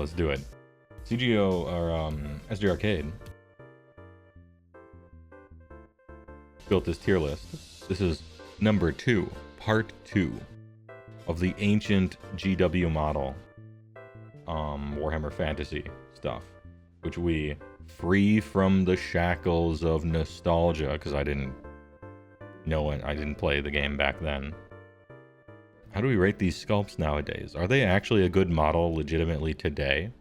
let's do it. CGO, or SD Arcade built this tier list. This is number 2, part 2 of the ancient GW model, Warhammer Fantasy stuff, which we, free from the shackles of nostalgia, because I didn't know it, I didn't play the game back then. How do we rate these sculpts nowadays? Are they actually a good model legitimately today?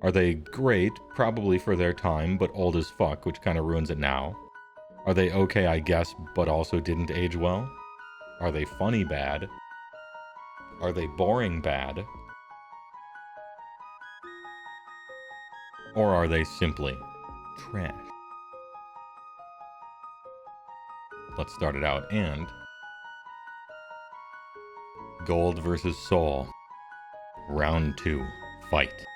Are they great? Probably for their time, but old as fuck, which kind of ruins it now. Are they okay, I guess, but also didn't age well? Are they funny bad? Are they boring bad? Or are they simply trash? Let's start it out. And gold versus soul. Round 2. Fight.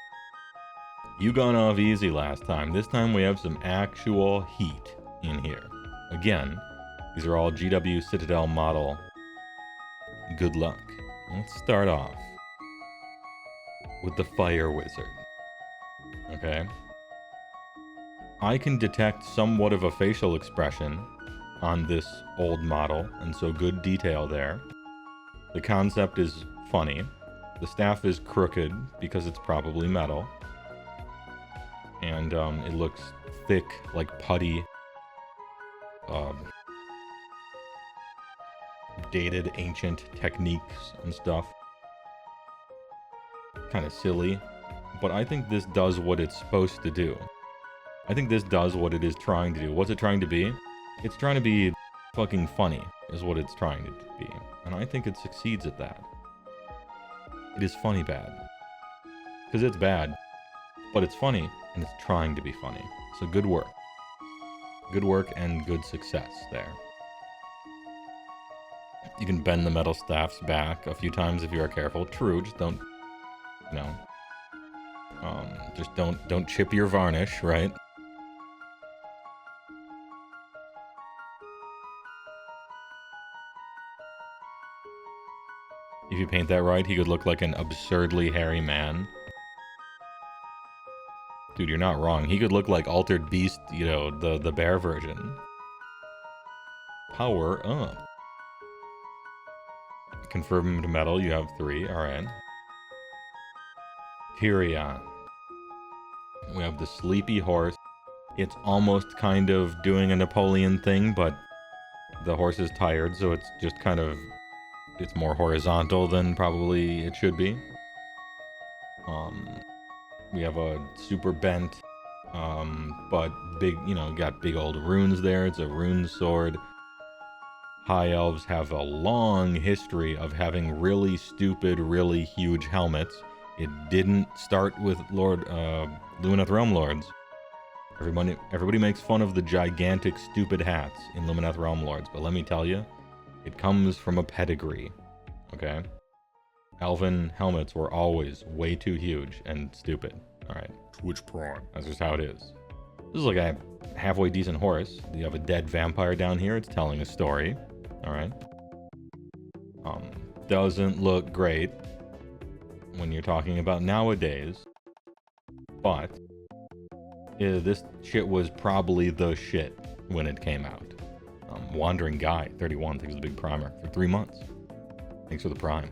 You got off easy last time. This time we have some actual heat in here. Again, these are all GW Citadel model. Good luck. Let's start off with the Fire Wizard. Okay. I can detect somewhat of a facial expression on this old model, and so good detail there. The concept is funny. The staff is crooked because it's probably metal. And it looks thick, like putty. Dated ancient techniques and stuff. Kind of silly. But I think this does what it's supposed to do. I think this does what it is trying to do. What's it trying to be? It's trying to be fucking funny, is what it's trying to be. And I think it succeeds at that. It is funny bad. Because it's bad, but it's funny, and it's trying to be funny. So good work. Good work and good success there. You can bend the metal staffs back a few times if you are careful. True, just don't, you know, just don't chip your varnish, right? If you paint that right, he could look like an absurdly hairy man. Dude, you're not wrong. He could look like Altered Beast, you know, the bear version. Power up. Confirmed metal, you have 3, alright. Carrion. We have the sleepy horse. It's almost kind of doing a Napoleon thing, but the horse is tired, so it's just kind of, it's more horizontal than probably it should be. We have a super bent, but big, you know, got big old runes there. It's a rune sword. High elves have a long history of having really stupid, really huge helmets. It didn't start with Lumineth Realm Lords. Everybody makes fun of the gigantic, stupid hats in Lumineth Realm Lords, but let me tell you, it comes from a pedigree, okay? Elven helmets were always way too huge and stupid. Alright. Twitch prawn. That's just how it is. This is like a halfway decent horse. You have a dead vampire down here. It's telling a story. Alright. Doesn't look great when you're talking about nowadays. But this shit was probably the shit when it came out. Wandering Guy, 31, thanks for the big primer for 3 months. Thanks for the prime.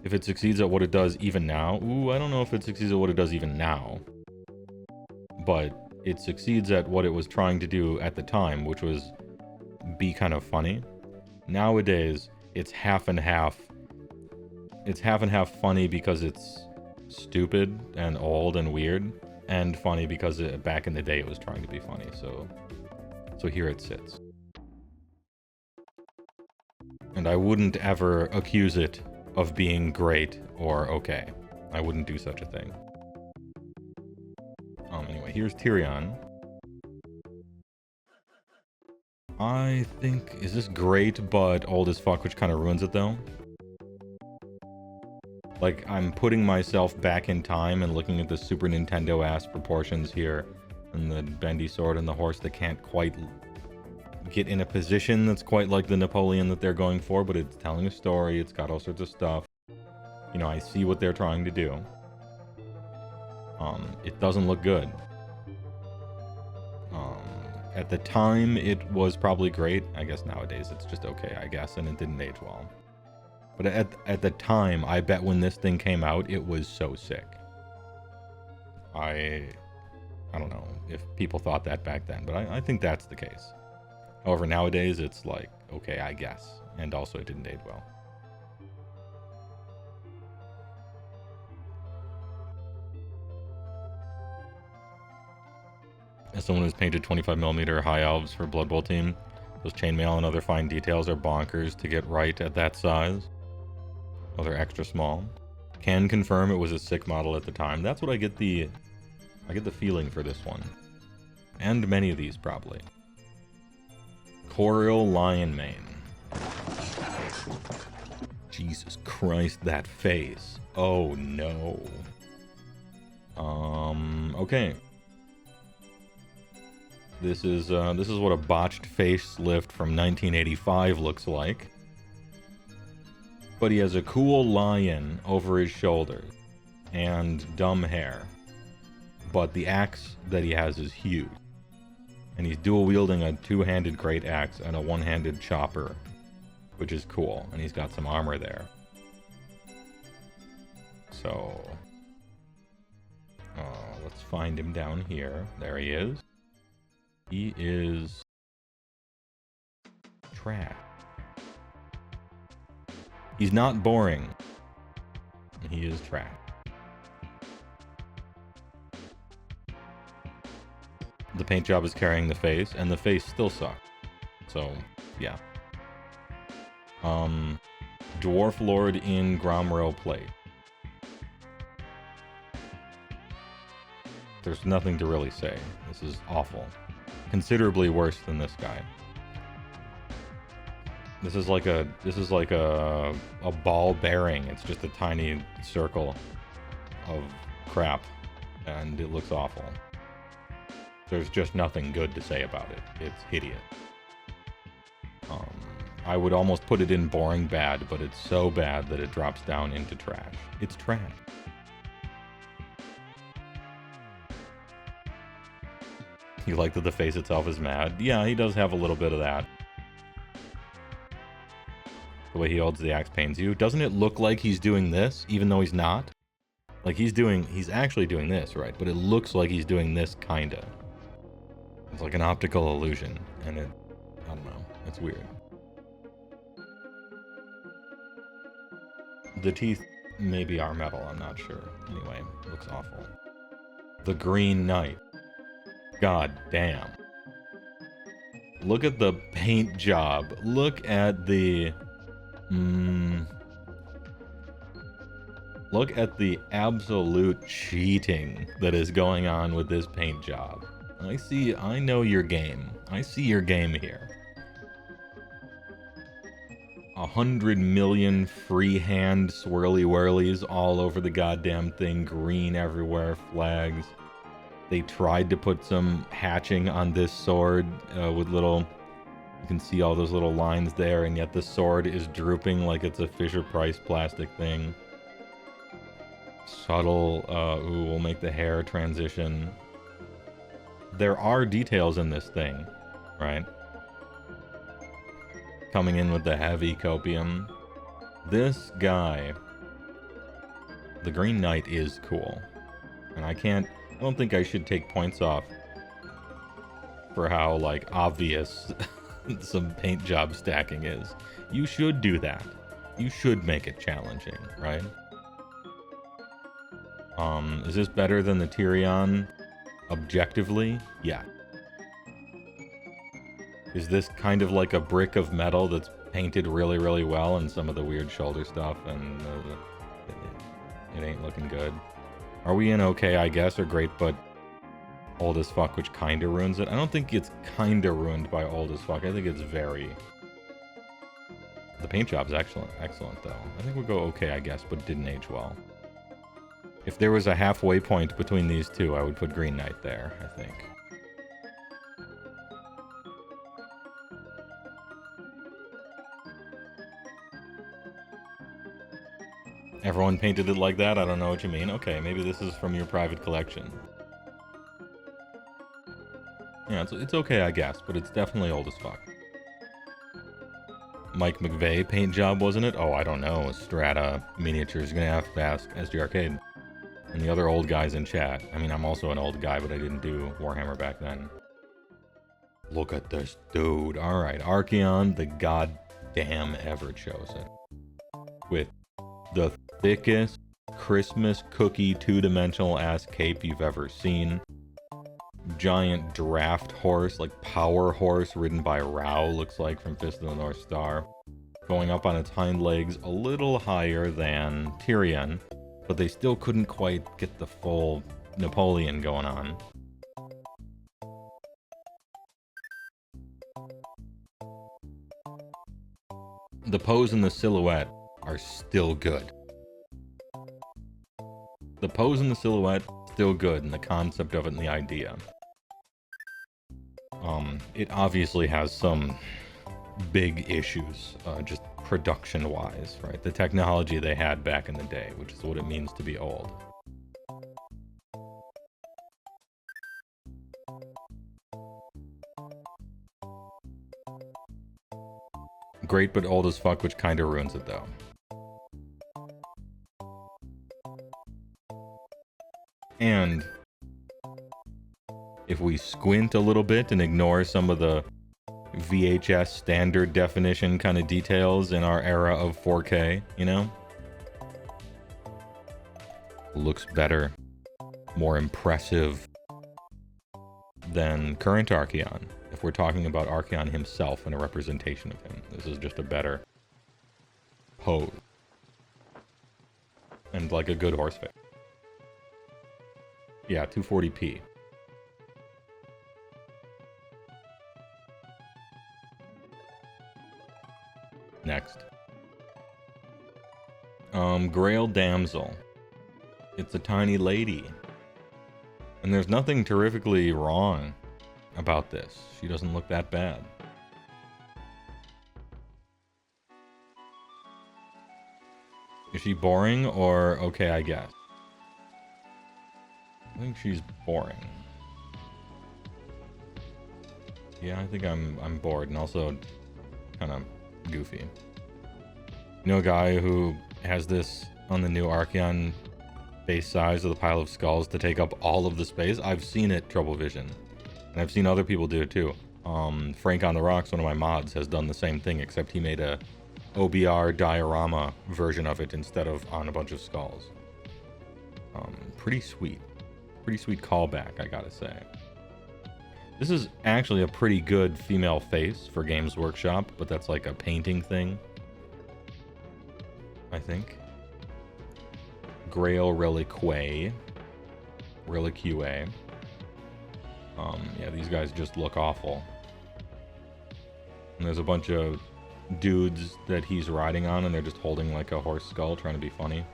If it succeeds at what it does even now, ooh, I don't know if it succeeds at what it does even now. But it succeeds at what it was trying to do at the time, which was be kind of funny. Nowadays, it's half and half. It's half and half funny because it's stupid and old and weird, and funny because back in the day it was trying to be funny. So here it sits. And I wouldn't ever accuse it of being great or okay. I wouldn't do such a thing. Anyway, here's Tyrion. I think, is this great but old as fuck, which kind of ruins it though? Like, I'm putting myself back in time and looking at the Super Nintendo-ass proportions here, and the bendy sword and the horse that can't quite get in a position that's quite like the Napoleon that they're going for, but it's telling a story, it's got all sorts of stuff. You You know, I see what they're trying to do. It doesn't look good. At the time, it was probably great. I guess nowadays it's just okay, I guess, and it didn't age well. But at the time, I bet when this thing came out, it was so sick. I don't know if people thought that back then, but I think that's the case. However, nowadays, it's like, okay, I guess. And also, it didn't age well. As someone who's painted 25mm high elves for Blood Bowl team, those chainmail and other fine details are bonkers to get right at that size. Oh, they're extra small. Can confirm it was a sick model at the time. That's what I get the feeling for this one. And many of these, probably. Corial Lion Mane. Jesus Christ, that face. Oh, no. Okay. This is what a botched facelift from 1985 looks like. But he has a cool lion over his shoulders and dumb hair. But the axe that he has is huge. And he's dual wielding a two-handed great axe and a one-handed chopper, which is cool. And he's got some armor there. So, let's find him down here. There he is. He is trash. He's not boring. He is trash. The paint job is carrying the face, and the face still sucks. So, yeah. Dwarf Lord in Gromrel plate. There's nothing to really say. This is awful. Considerably worse than this guy. This is like a ball bearing. It's just a tiny circle of crap, and it looks awful. There's just nothing good to say about it. It's hideous. I would almost put it in boring bad, but it's so bad that it drops down into trash. It's trash. You like that the face itself is mad? Yeah, he does have a little bit of that. The way he holds the axe pains you. Doesn't it look like he's doing this, even though he's not? Like he's actually doing this, right? But it looks like he's doing this, kinda. It's like an optical illusion, and I don't know, it's weird. The teeth maybe are metal, I'm not sure. Anyway, looks awful. The Green Knight. God damn. Look at the paint job. Look at the... Look at the absolute cheating that is going on with this paint job. I know your game. I see your game here. 100 million freehand swirly whirlies all over the goddamn thing. Green everywhere, flags. They tried to put some hatching on this sword with little... You can see all those little lines there, and yet the sword is drooping like it's a Fisher-Price plastic thing. Subtle, will make the hair transition. There are details in this thing, right? Coming in with the heavy copium. This guy, the Green Knight, is cool. And I don't think I should take points off for how, like, obvious some paint job stacking is. You should do that. You should make it challenging, right? Is this better than the Tyrion? Objectively, yeah. Is this kind of like a brick of metal that's painted really, really well, and some of the weird shoulder stuff, and it ain't looking good? Are we in okay, I guess, or great, but old as fuck, which kinda ruins it? I don't think it's kinda ruined by old as fuck. I think it's very... The paint job's excellent, though. I think we'll go okay, I guess, but didn't age well. If there was a halfway point between these two, I would put Green Knight there, I think. Everyone painted it like that? I don't know what you mean. Okay, maybe this is from your private collection. Yeah, it's okay, I guess, but it's definitely old as fuck. Mike McVeigh paint job, wasn't it? Oh, I don't know. Strata Miniatures. You're gonna have to ask SG Arcade. And the other old guys in chat. I mean, I'm also an old guy, but I didn't do Warhammer back then. Look at this dude. Alright, Archaon, the goddamn ever-chosen. With the thickest Christmas cookie two-dimensional ass cape you've ever seen. Giant draft horse, like power horse, ridden by Rao, looks like, from Fist of the North Star. Going up on its hind legs a little higher than Tyrion, but they still couldn't quite get the full Napoleon going on. The pose and the silhouette are still good. The pose and the silhouette, still good, and the concept of it and the idea. It obviously has some big issues, just production-wise, right? The technology they had back in the day, which is what it means to be old. Great, but old as fuck, which kinda ruins it, though. And if we squint a little bit and ignore some of the VHS standard definition kind of details in our era of 4K, you know? Looks better, more impressive than current Archaon. If we're talking about Archaon himself and a representation of him, this is just a better pose. And like a good horse face. Yeah, 240p. Next. Grail Damsel. It's a tiny lady. And there's nothing terrifically wrong about this. She doesn't look that bad. Is she boring or okay, I guess? I think she's boring. Yeah, I think I'm bored and also kind of goofy. You know a guy who has this on the new Archaon base size of the pile of skulls to take up all of the space? I've seen it, Trouble Vision. And I've seen other people do it too. Frank on the Rocks, one of my mods, has done the same thing, except he made a OBR diorama version of it instead of on a bunch of skulls. Pretty sweet. Pretty sweet callback, I gotta say. This is actually a pretty good female face for Games Workshop, but that's like a painting thing, I think. Grail Relique. Yeah, these guys just look awful. And there's a bunch of dudes that he's riding on, and they're just holding like a horse skull, trying to be funny.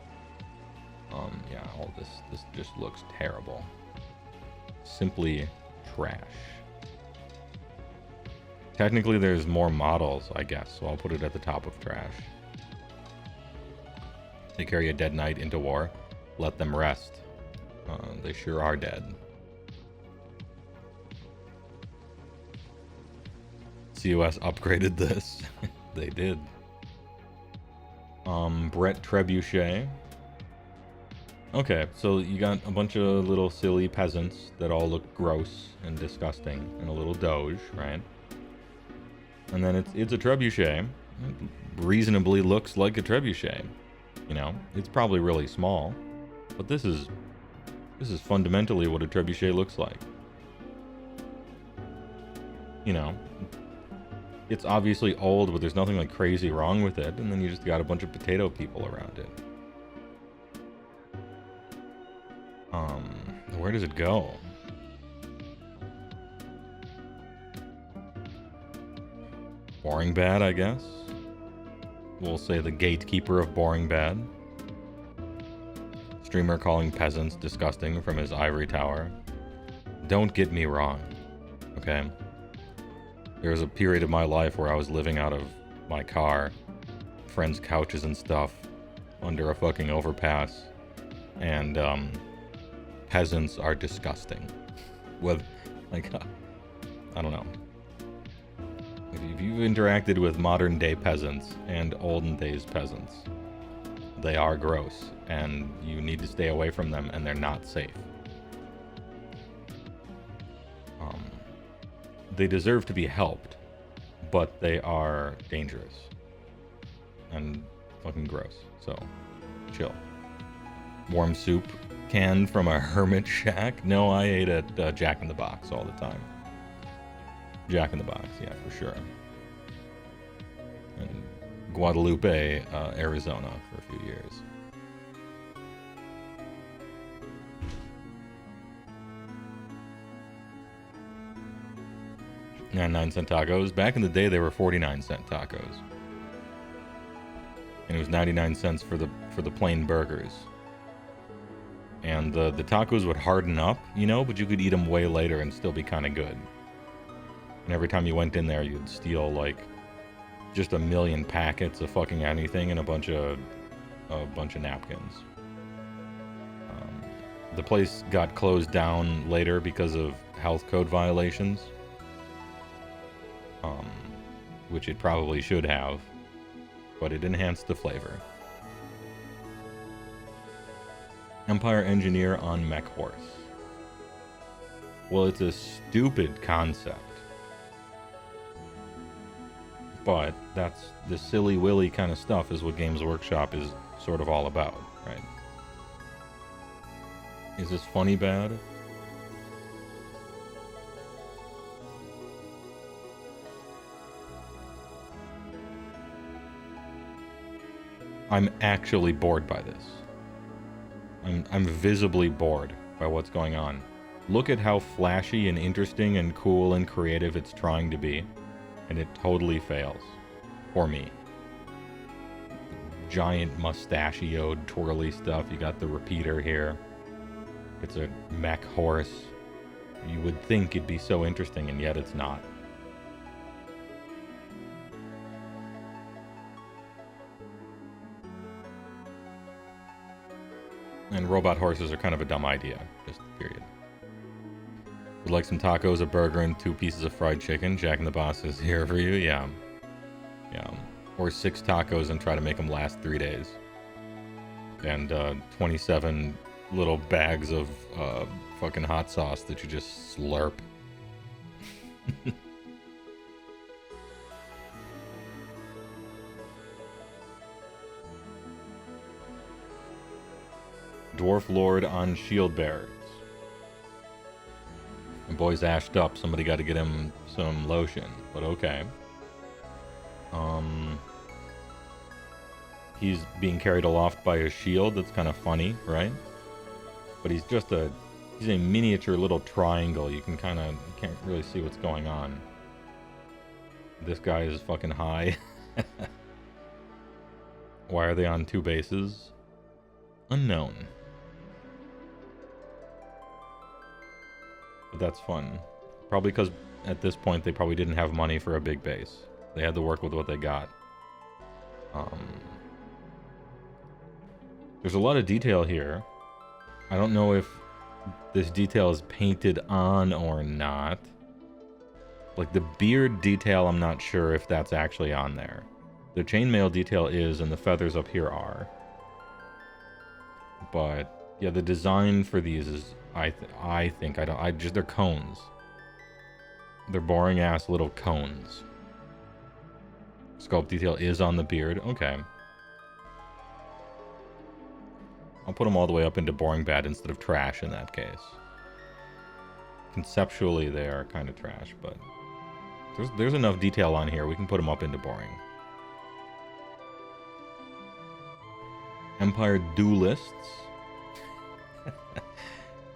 Yeah, all this just looks terrible. Simply trash. Technically, there's more models, I guess, so I'll put it at the top of trash. They carry a dead knight into war. Let them rest. They sure are dead. COS upgraded this. They did. Brett Trebuchet. Okay, so you got a bunch of little silly peasants that all look gross and disgusting, and a little doge, right? And then it's a trebuchet. It reasonably looks like a trebuchet. You know, it's probably really small, but this is fundamentally what a trebuchet looks like. You know, it's obviously old, but there's nothing like crazy wrong with it, and then you just got a bunch of potato people around it. Where does it go? Boring Bad, I guess. We'll say the gatekeeper of Boring Bad. Streamer calling peasants disgusting from his ivory tower. Don't get me wrong, okay? There was a period of my life where I was living out of my car, friends' couches and stuff, under a fucking overpass, and peasants are disgusting. With, like, I don't know. If you've interacted with modern day peasants and olden days peasants, they are gross, and you need to stay away from them, and they're not safe. They deserve to be helped, but they are dangerous and fucking gross. So, chill. Warm soup can from a hermit shack? No, I ate at Jack in the Box all the time. Jack in the Box, yeah, for sure. And Guadalupe, Arizona for a few years. And 9-cent tacos. Back in the day, they were 49-cent tacos, and it was 99 cents for the plain burgers. And the tacos would harden up, you know, but you could eat them way later and still be kind of good. And every time you went in there, you'd steal like just a million packets of fucking anything and a bunch of napkins. The place got closed down later because of health code violations. Which it probably should have, but it enhanced the flavor. Empire engineer on mech horse. Well, it's a stupid concept, but that's the silly willy kind of stuff is what Games Workshop is sort of all about, right? Is this funny bad? I'm actually bored by this. I'm visibly bored by what's going on. Look at how flashy and interesting and cool and creative it's trying to be, and it totally fails. For me. Giant mustachioed twirly stuff. You got the repeater here. It's a mech horse. You would think it'd be so interesting, and yet it's not. And robot horses are kind of a dumb idea, just period. Would like some tacos, a burger, and 2 pieces of fried chicken. Jack in the Box is here for you, yeah. Yeah. Or 6 tacos and try to make them last 3 days. And 27 little bags of fucking hot sauce that you just slurp. Dwarf Lord on shield bearers. The boy's ashed up. Somebody got to get him some lotion, but okay. He's being carried aloft by a shield. That's kind of funny, right? But he's a miniature little triangle. You can't really see what's going on. This guy is fucking high. Why are they on 2 bases? Unknown. But that's fun. Probably because at this point they probably didn't have money for a big base. They had to work with what they got. There's a lot of detail here. I don't know if this detail is painted on or not. Like the beard detail, I'm not sure if that's actually on there. The chainmail detail is, and the feathers up here are. But yeah, the design for these is, they're cones. They're boring ass little cones. Sculpt detail is on the beard. Okay. I'll put them all the way up into boring bad instead of trash in that case. Conceptually, they are kind of trash, but there's enough detail on here. We can put them up into boring. Empire duelists.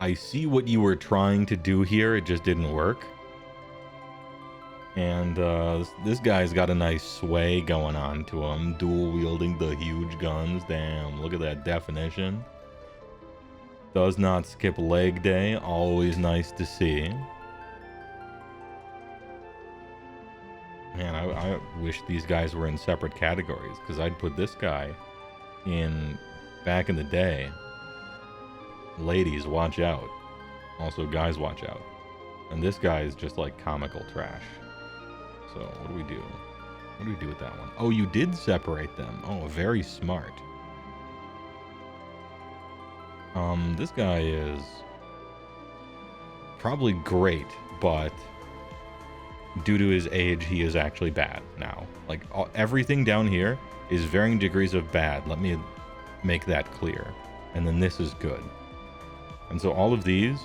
I see what you were trying to do here. It just didn't work. And this guy's got a nice sway going on to him. Dual wielding the huge guns. Damn, look at that definition. Does not skip leg day. Always nice to see. Man, I wish these guys were in separate categories, because I'd put this guy back in the day. Ladies, watch out. Also, guys, watch out. And this guy is just like comical trash. So, what do we do? What do we do with that one? Oh, you did separate them. Oh, very smart. This guy is probably great, but due to his age, he is actually bad now. Like, everything down here is varying degrees of bad. Let me make that clear. And then this is good. And so all of these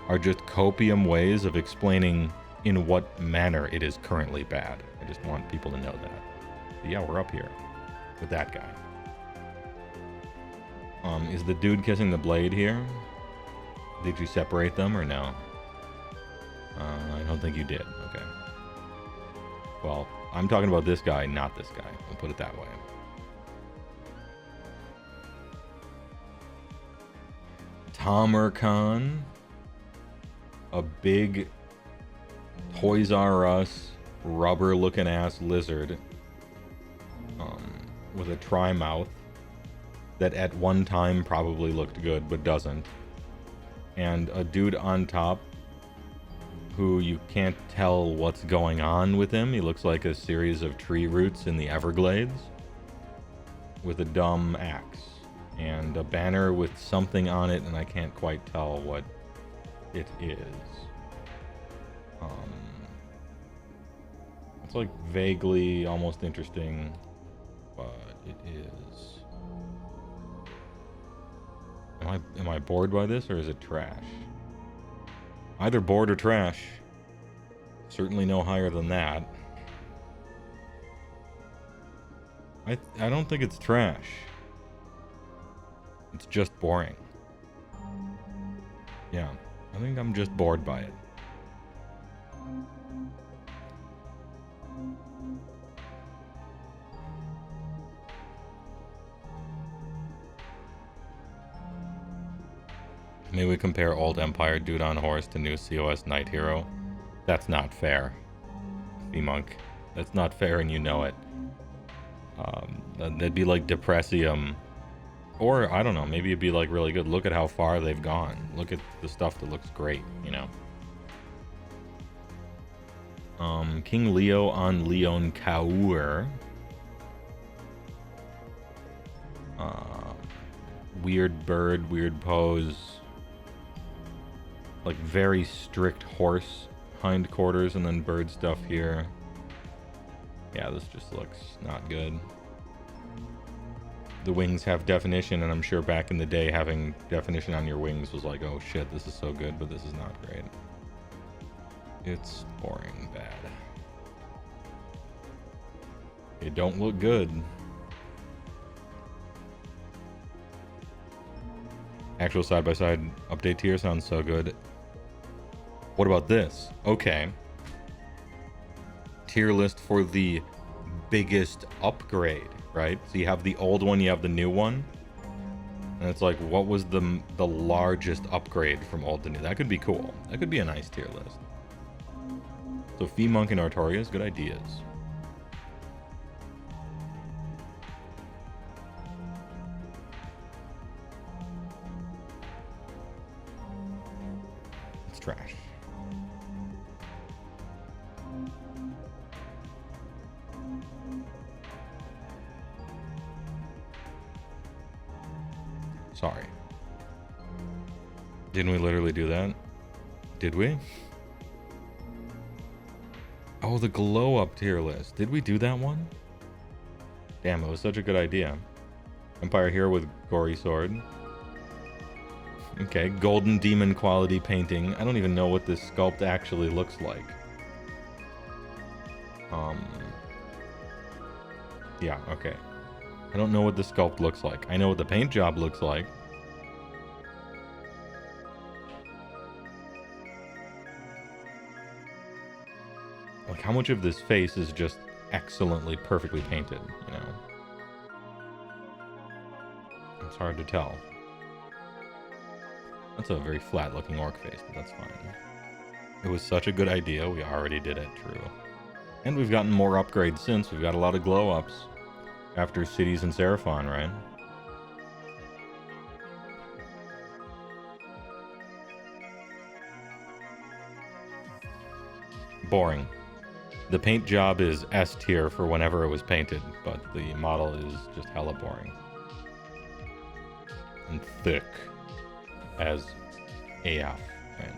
are just copium ways of explaining in what manner it is currently bad. I just want people to know that. But yeah, we're up here with that guy. Is the dude kissing the blade here? Did you separate them or no? I don't think you did. Okay. Well, I'm talking about this guy, not this guy. I'll put it that way. Archaon, a big Toys R Us rubber-looking ass lizard, with a tri-mouth that at one time probably looked good but doesn't, and a dude on top who you can't tell what's going on with him. He looks like a series of tree roots in the Everglades with a dumb axe and a banner with something on it, and I can't quite tell what it is. It's like vaguely almost interesting, but it is. Am I bored by this, or is it trash? Either bored or trash. Certainly no higher than that. I don't think it's trash. It's just boring. Yeah, I think I'm just bored by it. Maybe we compare old Empire dude on horse to new COS Knight Hero. That's not fair. V-Monk. That's not fair, and you know it. That'd be like Depressium. Or, I don't know, maybe it'd be like really good. Look at how far they've gone. Look at the stuff that looks great, you know? King Leo on Leon Kaur. Weird bird, weird pose. Like very strict horse hindquarters and then bird stuff here. Yeah, this just looks not good. The wings have definition, and I'm sure back in the day having definition on your wings was like, oh shit, this is so good, but this is not great. It's boring bad. It don't look good. Actual side-by-side update tier sounds so good. What about this? Okay. Tier list for the biggest upgrade, right? So you have the old one, you have the new one. And it's like, what was the largest upgrade from old to new? That could be cool. That could be a nice tier list. So Fee Monk and Artorias, good ideas. It's trash. Sorry. Didn't we literally do that? Did we? Oh, the glow up tier list. Did we do that one? Damn, it was such a good idea. Empire Hero with gory sword. Okay, golden demon quality painting. I don't even know what this sculpt actually looks like. Yeah, okay. I don't know what the sculpt looks like. I know what the paint job looks like. Like, how much of this face is just excellently, perfectly painted, you know? It's hard to tell. That's a very flat-looking orc face, but that's fine. It was such a good idea, we already did it, true. And we've gotten more upgrades since. We've got a lot of glow-ups after Cities and Seraphon, right? Boring. The paint job is S tier for whenever it was painted, but the model is just hella boring. And thick as AF. Right?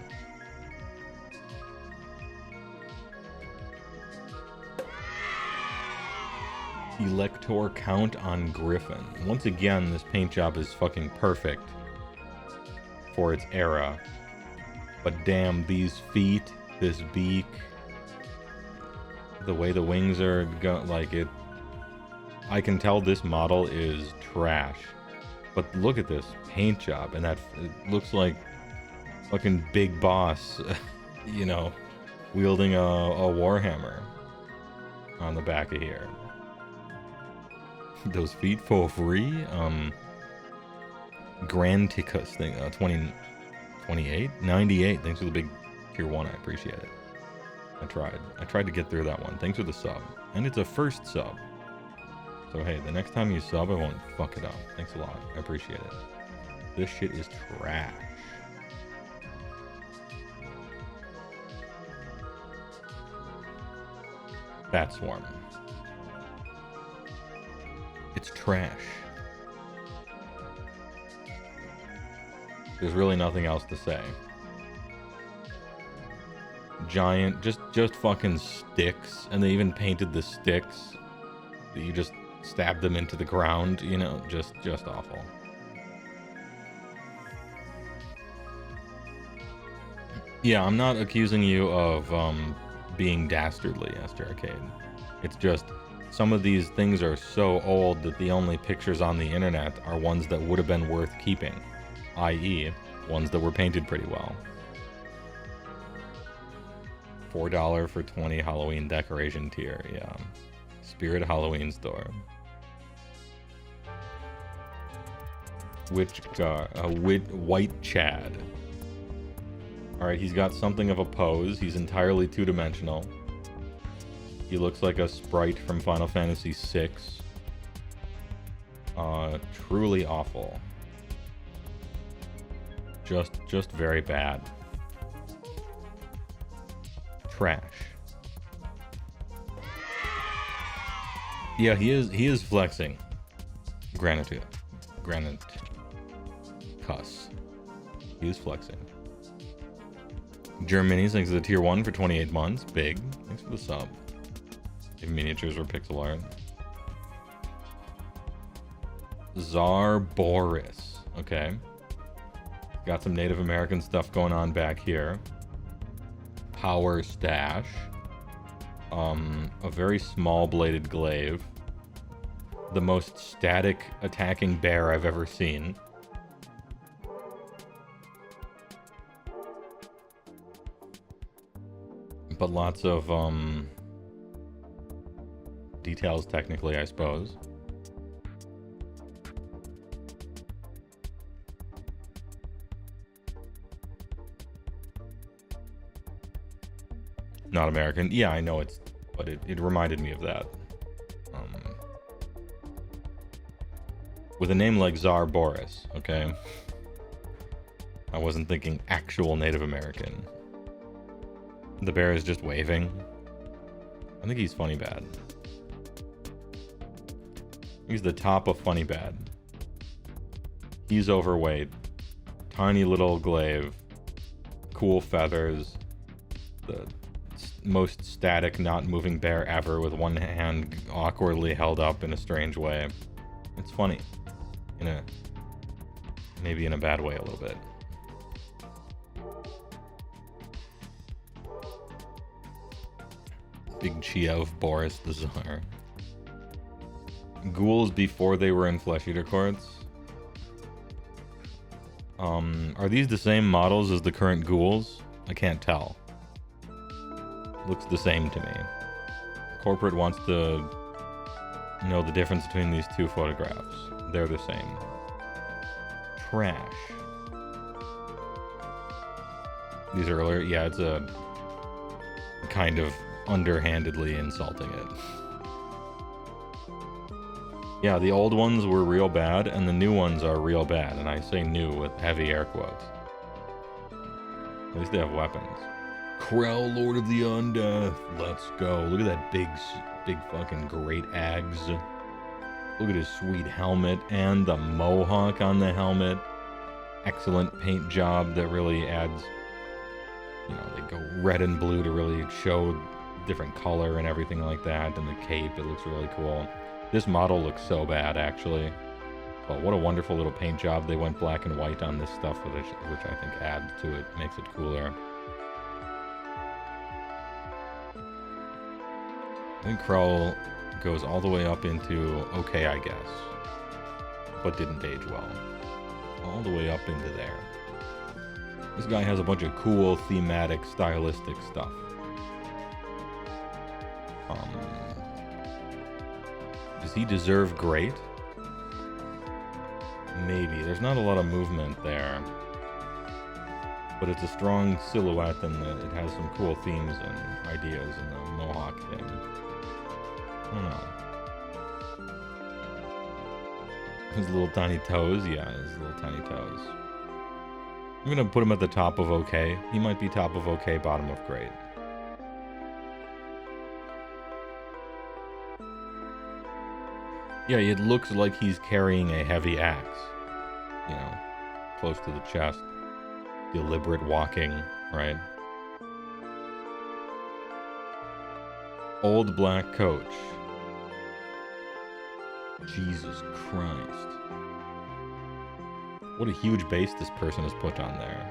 Elector Count on Griffin. Once again, this paint job is fucking perfect for its era. But damn, these feet, this beak, the way the wings are like it. I can tell this model is trash. But look at this paint job, and that it looks like fucking Big Boss, you know, wielding a Warhammer on the back of here. Those feet for free. Granticus thing, 28? 98. Thanks for the big tier 1. I appreciate it. I tried to get through that one. Thanks for the sub. And it's a first sub. So hey, the next time you sub, I won't fuck it up. Thanks a lot. I appreciate it. This shit is trash. Bat Swarm. It's trash. There's really nothing else to say. Giant, just fucking sticks, and they even painted the sticks. You just stab them into the ground, you know, just awful. Yeah, I'm not accusing you of being dastardly, Esther Arcade. It's just some of these things are so old that the only pictures on the internet are ones that would have been worth keeping, i.e., ones that were painted pretty well. $4 for 20 Halloween decoration tier, yeah. Spirit Halloween store. White Chad. Alright, he's got something of a pose. He's entirely two-dimensional. He looks like a sprite from Final Fantasy VI. Truly awful. Just very bad. Trash. Yeah, he is flexing. Granite cuss. He is flexing. Germany's thanks to the tier 1 for 28 months. Big. Thanks for the sub. If miniatures were pixel art. Tsar Boris. Okay. Got some Native American stuff going on back here. Power stash. A very small bladed glaive. The most static attacking bear I've ever seen. But lots of details technically, I suppose. Not American. Yeah, I know it's, but it reminded me of that. With a name like Tsar Boris, okay? I wasn't thinking actual Native American. The bear is just waving. I think he's funny bad. He's the top of funny bad. He's overweight. Tiny little glaive. Cool feathers. The most static, not moving bear ever with one hand awkwardly held up in a strange way. It's funny. Maybe in a bad way a little bit. Big Chiev Boris the Tsar. Ghouls before they were in Flesh Eater courts. Are these the same models as the current ghouls? I can't tell. Looks the same to me. Corporate wants to know the difference between these two photographs. They're the same. Trash. These earlier, yeah, it's a kind of underhandedly insulting it. Yeah, the old ones were real bad, and the new ones are real bad, and I say new with heavy air quotes. At least they have weapons. Krell, Lord of the Undead. Let's go. Look at that big fucking great axe. Look at his sweet helmet and the mohawk on the helmet. Excellent paint job that really adds, you know, they go red and blue to really show different color and everything like that. And the cape, it looks really cool. This model looks so bad, actually. But what a wonderful little paint job. They went black and white on this stuff, which I think adds to it, makes it cooler. I think Krell goes all the way up into okay, I guess. But didn't age well. All the way up into there. This guy has a bunch of cool, thematic, stylistic stuff. Does he deserve great? Maybe. There's not a lot of movement there. But it's a strong silhouette and it has some cool themes and ideas in the mohawk thing. I don't know. His little tiny toes? Yeah, his little tiny toes. I'm gonna put him at the top of okay. He might be top of okay, bottom of great. Yeah, it looks like he's carrying a heavy axe. You know, close to the chest. Deliberate walking, right? Old black coach. Jesus Christ. What a huge base this person has put on there.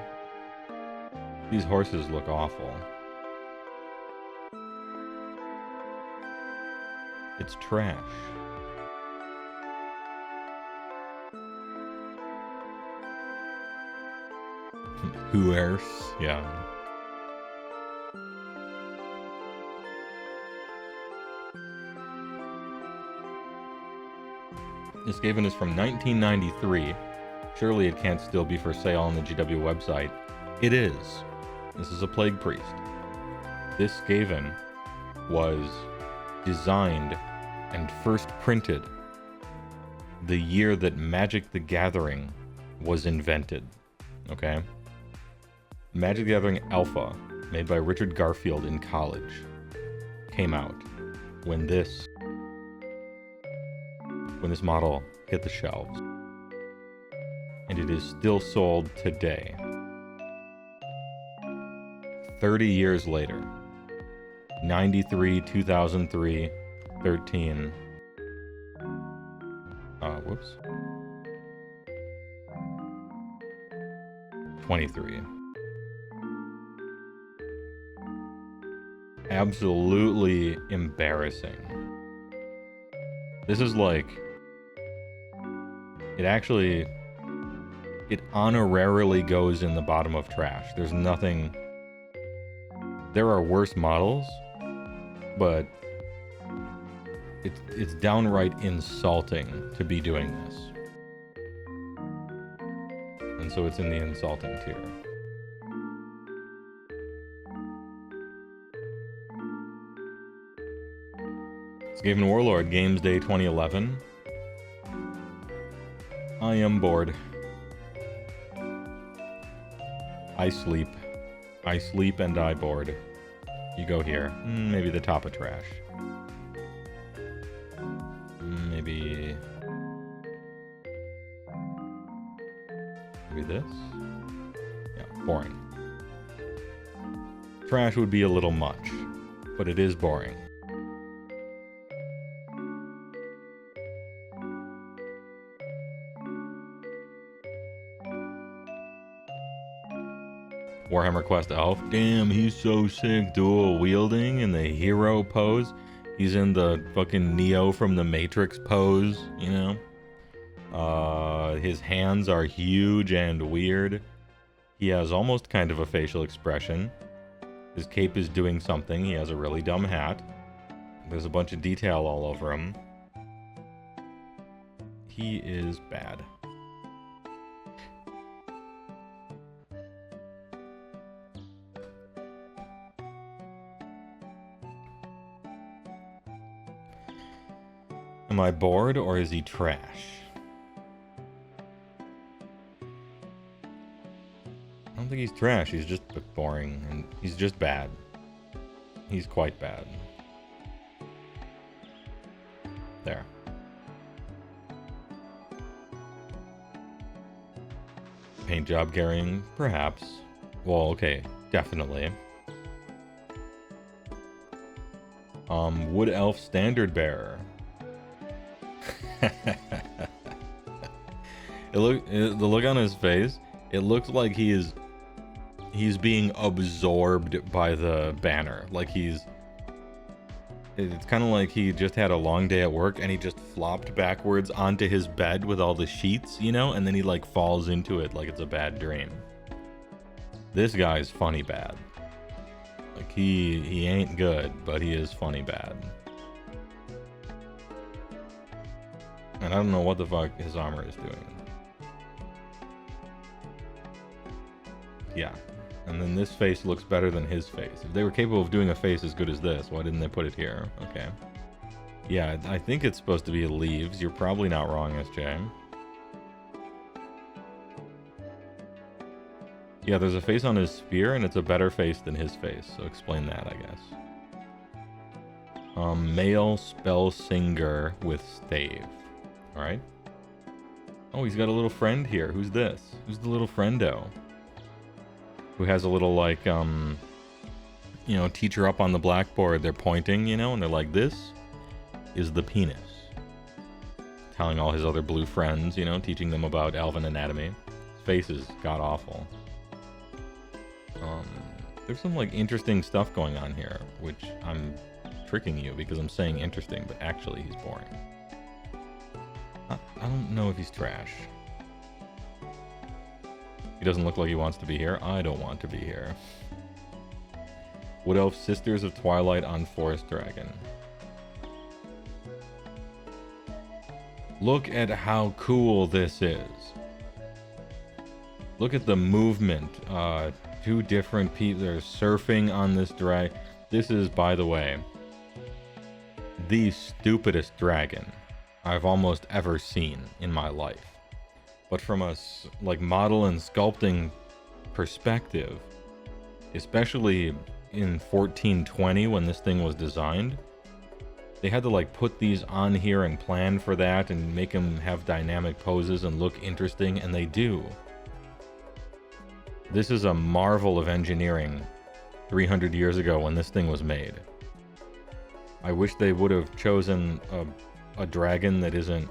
These horses look awful. It's trash. Who else? Yeah. This Skaven is from 1993. Surely it can't still be for sale on the GW website. It is. This is a plague priest. This Skaven was designed and first printed the year that Magic the Gathering was invented. Okay? Magic the Gathering Alpha, made by Richard Garfield in college, came out when this model hit the shelves. And it is still sold today. 30 years later. 93, 2003, 13. Whoops. 23. Absolutely embarrassing. This is like... It honorarily goes in the bottom of trash. There's nothing... There are worse models, but it's downright insulting to be doing this. And so it's in the insulting tier. Skaven Warlord, Games Day 2011. I am bored. I sleep. I sleep and I bored. You go here. Maybe the top of trash. Maybe this? Yeah, boring. Trash would be a little much, but it is boring. Warhammer Quest Elf. Damn, he's so sick. Dual wielding in the hero pose. He's in the fucking Neo from the Matrix pose, you know? His hands are huge and weird. He has almost kind of a facial expression. His cape is doing something. He has a really dumb hat. There's a bunch of detail all over him. He is bad. Am I bored or is he trash? I don't don't think he's trash. He's just boring, and he's just bad. He's quite bad. There. Paint job carrying? Perhaps. Well, okay. Definitely. Wood elf standard bearer. The look on his face, it looks like he's being absorbed by the banner. Like it's kind of like he just had a long day at work and he just flopped backwards onto his bed with all the sheets, you know, and then he like falls into it like it's a bad dream. This guy's funny bad. Like he ain't good, but he is funny bad. And I don't know what the fuck his armor is doing. Yeah. And then this face looks better than his face. If they were capable of doing a face as good as this, why didn't they put it here? Okay. Yeah, I think it's supposed to be leaves. You're probably not wrong, SJ. Yeah, there's a face on his spear, and it's a better face than his face. So explain that, I guess. Male spell singer with stave. Alright. Oh, he's got a little friend here. Who's this? Who's the little friendo? Who has a little, like, you know, teacher up on the blackboard. They're pointing, you know, and they're like, this is the penis. Telling all his other blue friends, you know, teaching them about elven anatomy. His face is god-awful. There's some, like, interesting stuff going on here, which I'm tricking you because I'm saying interesting, but actually he's boring. I don't know if he's trash. He doesn't look like he wants to be here. I don't want to be here. Wood Elf Sisters of Twilight on Forest Dragon. Look at how cool this is. Look at the movement. Two different people. They're surfing on this drag. This is, by the way, the stupidest dragon I've almost ever seen in my life. But from a like model and sculpting perspective, especially in 1420 when this thing was designed, they had to like put these on here and plan for that and make them have dynamic poses and look interesting, and they do. This is a marvel of engineering 300 years ago when this thing was made. I wish they would have chosen a dragon that isn't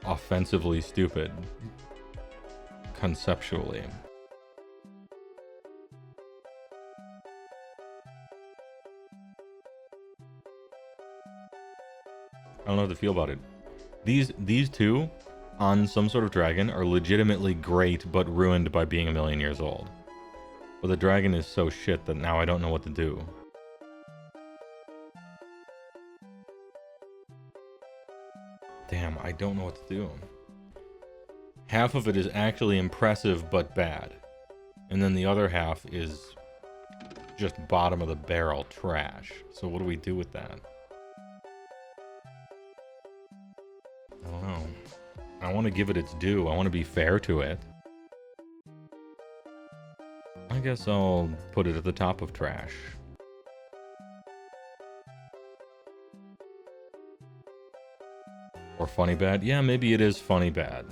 offensively stupid conceptually. I don't know how to feel about it. These two on some sort of dragon are legitimately great, but ruined by being a million years old. But the dragon is so shit that now I don't know what to do. Damn, I don't know what to do. Half of it is actually impressive but bad. And then the other half is just bottom of the barrel trash. So what do we do with that? I don't know. I want to give it its due. I want to be fair to it. I guess I'll put it at the top of trash. Or funny bad? Yeah, maybe it is funny bad.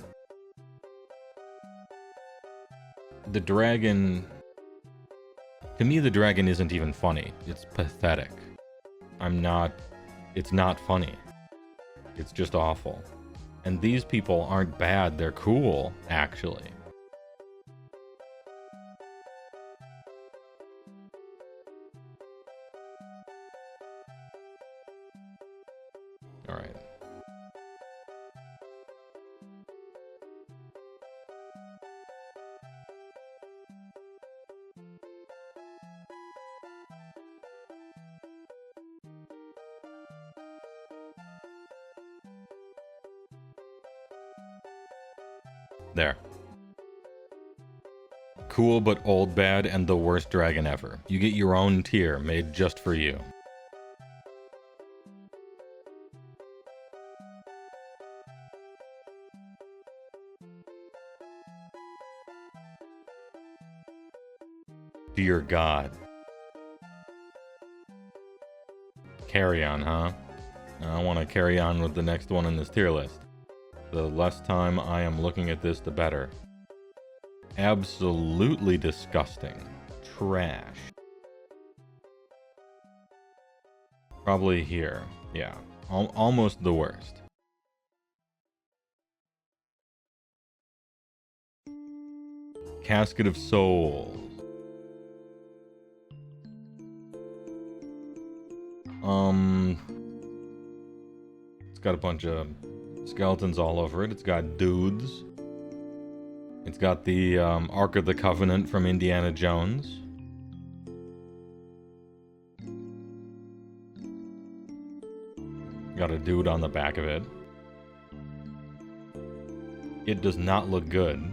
The dragon... To me, the dragon isn't even funny. It's pathetic. It's not funny. It's just awful. And these people aren't bad, they're cool, actually. Alright. There. Cool but old bad and the worst dragon ever. You get your own tier made just for you. Dear God. Carrion, huh? I want to carry on with the next one in this tier list. The less time I am looking at this, the better. Absolutely disgusting. Trash. Probably here. Yeah. Almost the worst. Casket of Souls. It's got a bunch of skeletons all over it. It's got dudes. It's got the Ark of the Covenant from Indiana Jones. Got a dude on the back of it. It does not look good.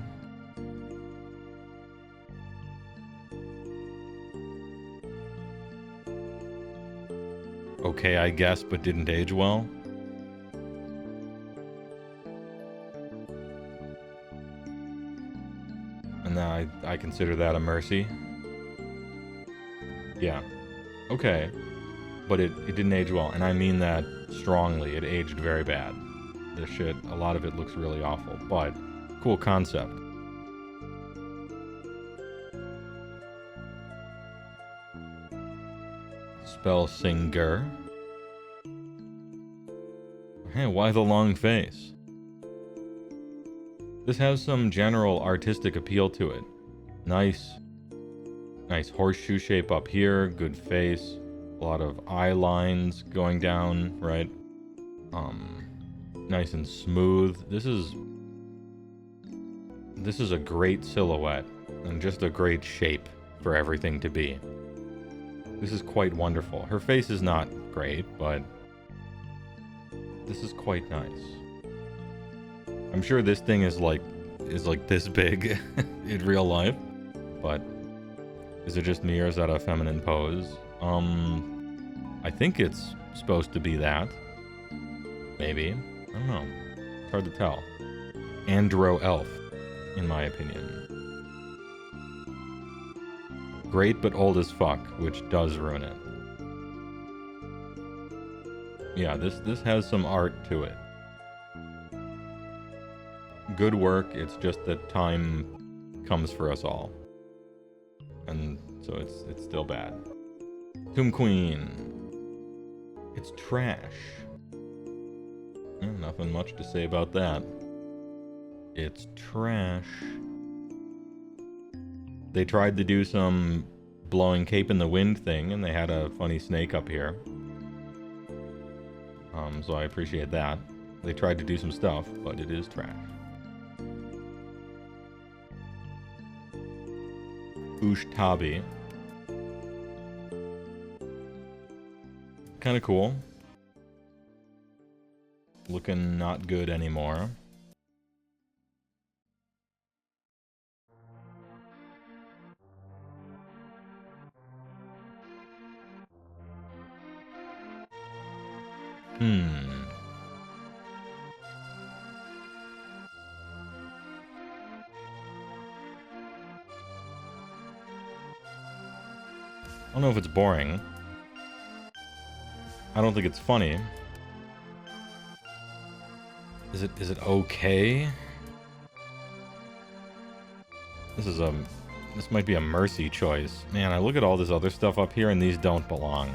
Okay, I guess, but didn't age well. And now I consider that a mercy. Yeah. Okay. But it didn't age well, and I mean that strongly. It aged very bad. This shit, a lot of it looks really awful, but cool concept. Spellsinger. Hey, why the long face? This has some general artistic appeal to it. Nice horseshoe shape up here, good face, a lot of eye lines going down, right? Nice and smooth. This is a great silhouette and just a great shape for everything to be. This is quite wonderful. Her face is not great, but this is quite nice. I'm sure this thing is like this big in real life, but is it just me or is that a feminine pose? I think it's supposed to be that. Maybe. I don't know. It's hard to tell. Andro elf, in my opinion. Great but old as fuck, which does ruin it. Yeah, this has some art to it. Good work, it's just that time comes for us all. And so it's still bad. Tomb Queen. It's trash. Nothing much to say about that. It's trash. They tried to do some blowing cape in the wind thing, and they had a funny snake up here. So I appreciate that. They tried to do some stuff, but it is trash. Ushtabi. Kinda cool. Looking not good anymore. I don't know if it's boring. I don't think it's funny. Is it okay? This might be a mercy choice. Man, I look at all this other stuff up here and these don't belong.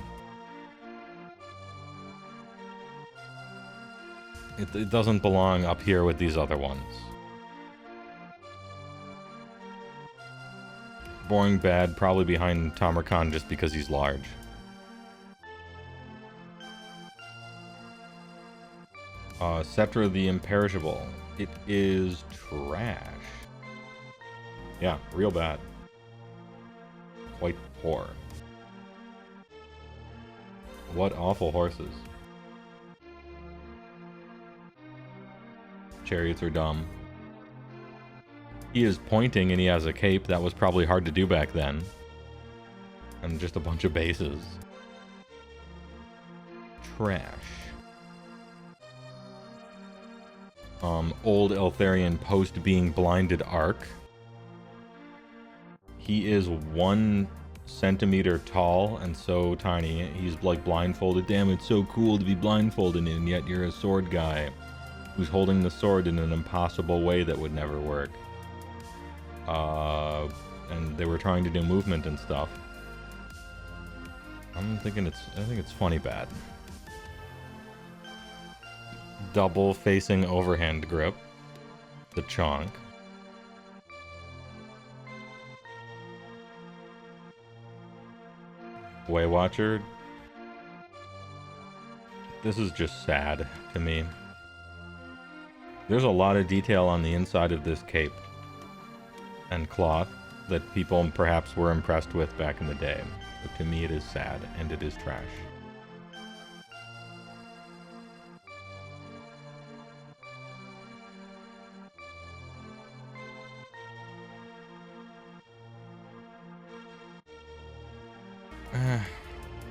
It doesn't belong up here with these other ones. Boring bad, probably behind Tamarkan just because he's large. Scepter the Imperishable. It is trash. Yeah, real bad. Quite poor. What awful horses. Chariots are dumb. He is pointing and he has a cape. That was probably hard to do back then. And just a bunch of bases. Trash. Old Eltharian post being blinded arc. He is 1 centimeter tall and so tiny. He's like blindfolded. Damn, it's so cool to be blindfolded, and yet you're a sword guy who's holding the sword in an impossible way that would never work. And they were trying to do movement and stuff. I think it's funny bad. Double facing overhand grip. The chonk. Way Watcher. This is just sad to me. There's a lot of detail on the inside of this cape and cloth that people perhaps were impressed with back in the day. But to me it is sad and it is trash.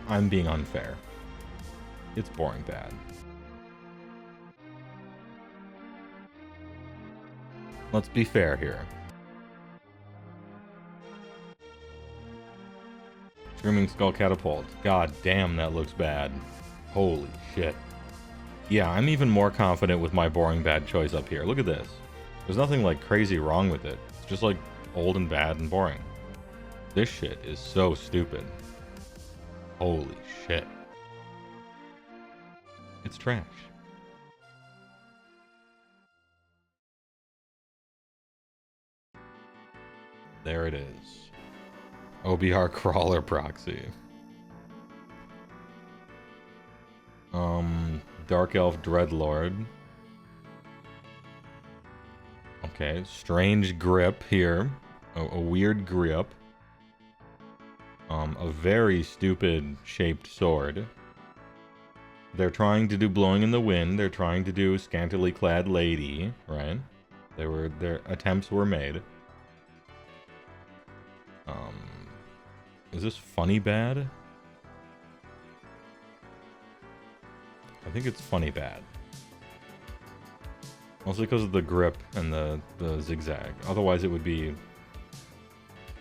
I'm being unfair. It's boring bad. Let's be fair here. Screaming Skull Catapult. God damn, that looks bad. Holy shit. Yeah, I'm even more confident with my boring bad choice up here. Look at this. There's nothing like crazy wrong with it. It's just like old and bad and boring. This shit is so stupid. Holy shit. It's trash. There it is. OBR Crawler Proxy. Dark Elf Dreadlord. Okay, strange grip here. A weird grip. A very stupid shaped sword. They're trying to do Blowing in the Wind. They're trying to do Scantily Clad Lady, right? Their attempts were made. Is this funny bad? I think it's funny bad. Mostly because of the grip and the zigzag. Otherwise it would be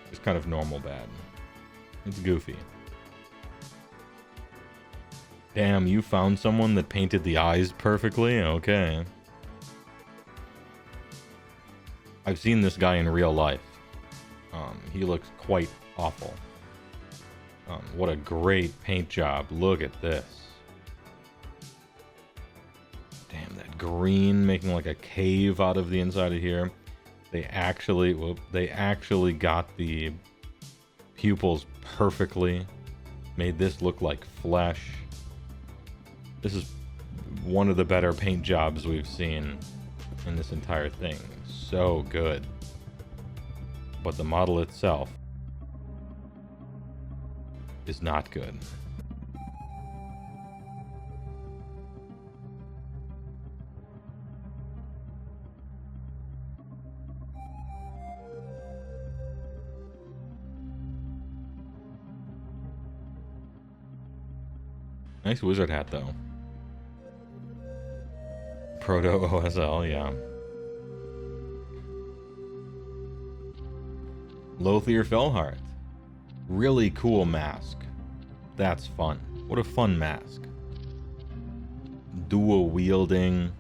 just kind of normal bad. It's goofy. Damn, you found someone that painted the eyes perfectly? Okay. I've seen this guy in real life. He looks quite awful. What a great paint job. Look at this. Damn, that green making like a cave out of the inside of here. They actually got the pupils perfectly. Made this look like flesh. This is one of the better paint jobs we've seen in this entire thing. So good. But the model itself is not good. Nice wizard hat, though. Proto OSL, yeah. Lothier Fellheart. Really cool mask. That's fun. What a fun mask. Dual wielding.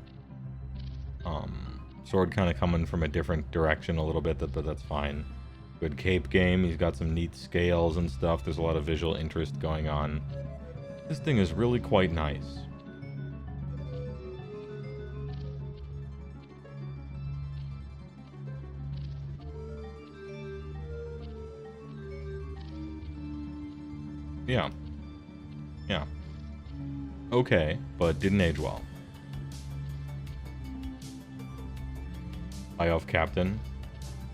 Sword kind of coming from a different direction a little bit, but that's fine. Good cape game. He's got some neat scales and stuff. There's a lot of visual interest going on. This thing is really quite nice. Yeah. Yeah. Okay, but didn't age well. High Elf Captain.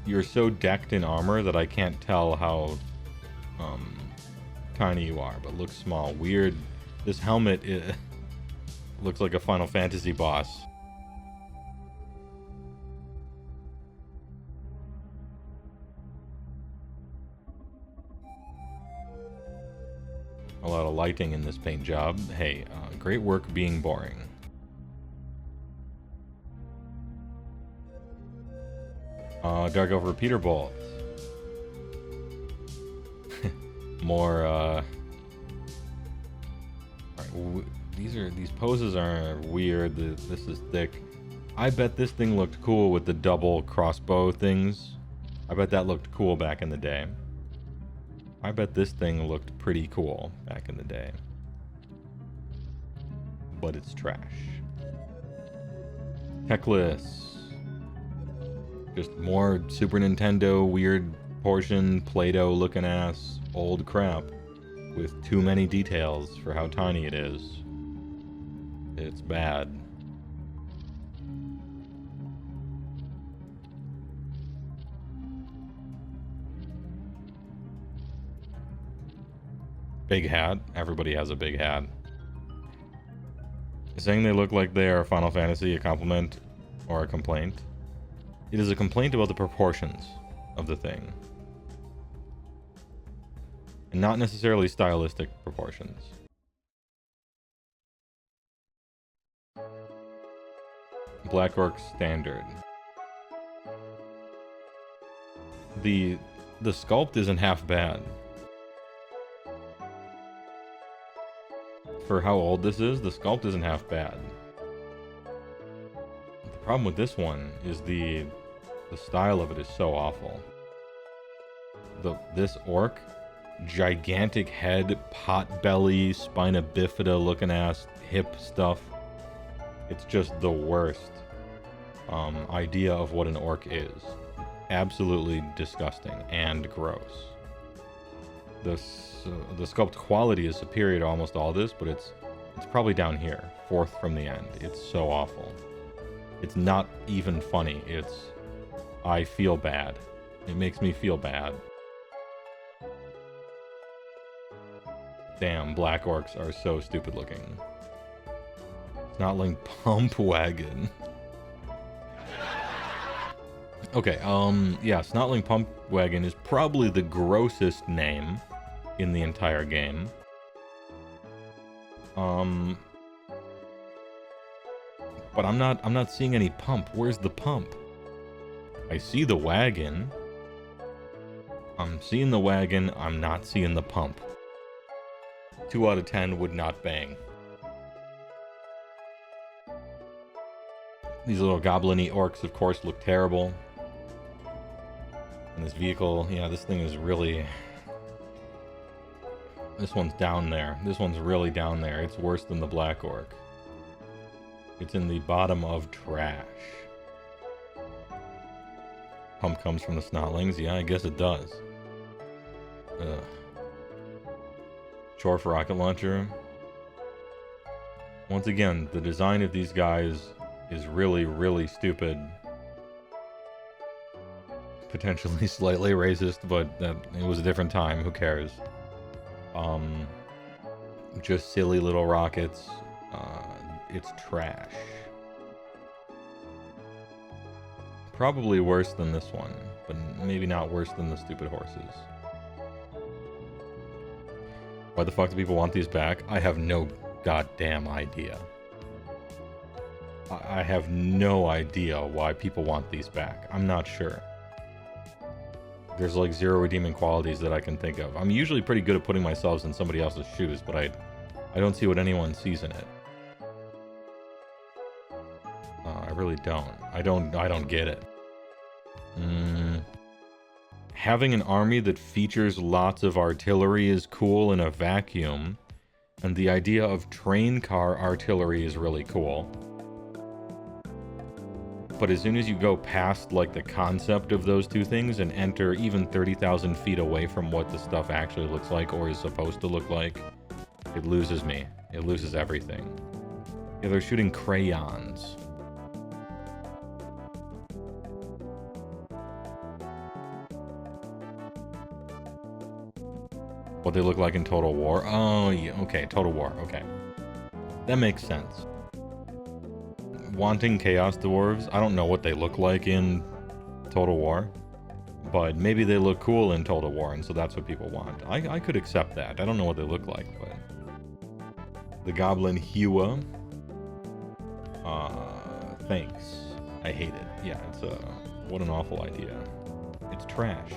You're so decked in armor that I can't tell how tiny you are, but looks small. Weird. This helmet looks like a Final Fantasy boss. A lot of lighting in this paint job. Hey, great work being boring. Dark Elf Repeater Bolts. more, alright, these poses are weird. This is thick. I bet this thing looked cool with the double crossbow things. I bet that looked cool back in the day. I bet this thing looked pretty cool back in the day. But it's trash. Techless. Just more Super Nintendo weird portion, Play-Doh looking ass, old crap. With too many details for how tiny it is. It's bad. Big hat. Everybody has a big hat. Saying they look like they are Final Fantasy a compliment or a complaint? It is a complaint about the proportions of the thing. And not necessarily stylistic proportions. Black Orc Standard. The sculpt isn't half bad. For how old this is, the sculpt isn't half bad. The problem with this one is the style of it is so awful. This orc, gigantic head, pot belly, spina bifida looking ass, hip stuff. It's just the worst idea of what an orc is. Absolutely disgusting and gross. The sculpt quality is superior to almost all this, but it's probably down here, fourth from the end. It's so awful. It's not even funny. I feel bad. It makes me feel bad. Damn, black orcs are so stupid looking. Snotling Pump Wagon. Okay, yeah, Snotling Pump Wagon is probably the grossest name in the entire game. But I'm not seeing any pump. Where's the pump? I see the wagon. I'm seeing the wagon. I'm not seeing the pump. 2 out of 10 would not bang. These little goblin-y orcs, of course, look terrible. And this vehicle, yeah, this thing is really... This one's down there. This one's really down there. It's worse than the Black Orc. It's in the bottom of trash. Pump comes from the Snotlings. Yeah, I guess it does. Ugh. Chorf rocket launcher. Once again, the design of these guys is really, really stupid. Potentially slightly racist, but it was a different time. Who cares? Just silly little rockets. It's trash. Probably worse than this one, but maybe not worse than the stupid horses. Why the fuck do people want these back? I have no goddamn idea. I have no idea why people want these back. I'm not sure. There's like 0 redeeming qualities that I can think of. I'm usually pretty good at putting myself in somebody else's shoes, but I don't see what anyone sees in it. I really don't. I don't get it. Having an army that features lots of artillery is cool in a vacuum, and the idea of train car artillery is really cool. But as soon as you go past like the concept of those two things and enter even 30,000 feet away from what the stuff actually looks like or is supposed to look like, it loses me. It loses everything. Yeah, they're shooting crayons. What they look like in Total War? Oh, yeah, okay, Total War, okay. That makes sense. Wanting Chaos Dwarves, I don't know what they look like in Total War, but maybe they look cool in Total War, and so that's what people want. I could accept that. I don't know what they look like, but... The Goblin Heywoah. Thanks. I hate it. Yeah, it's what an awful idea. It's trash.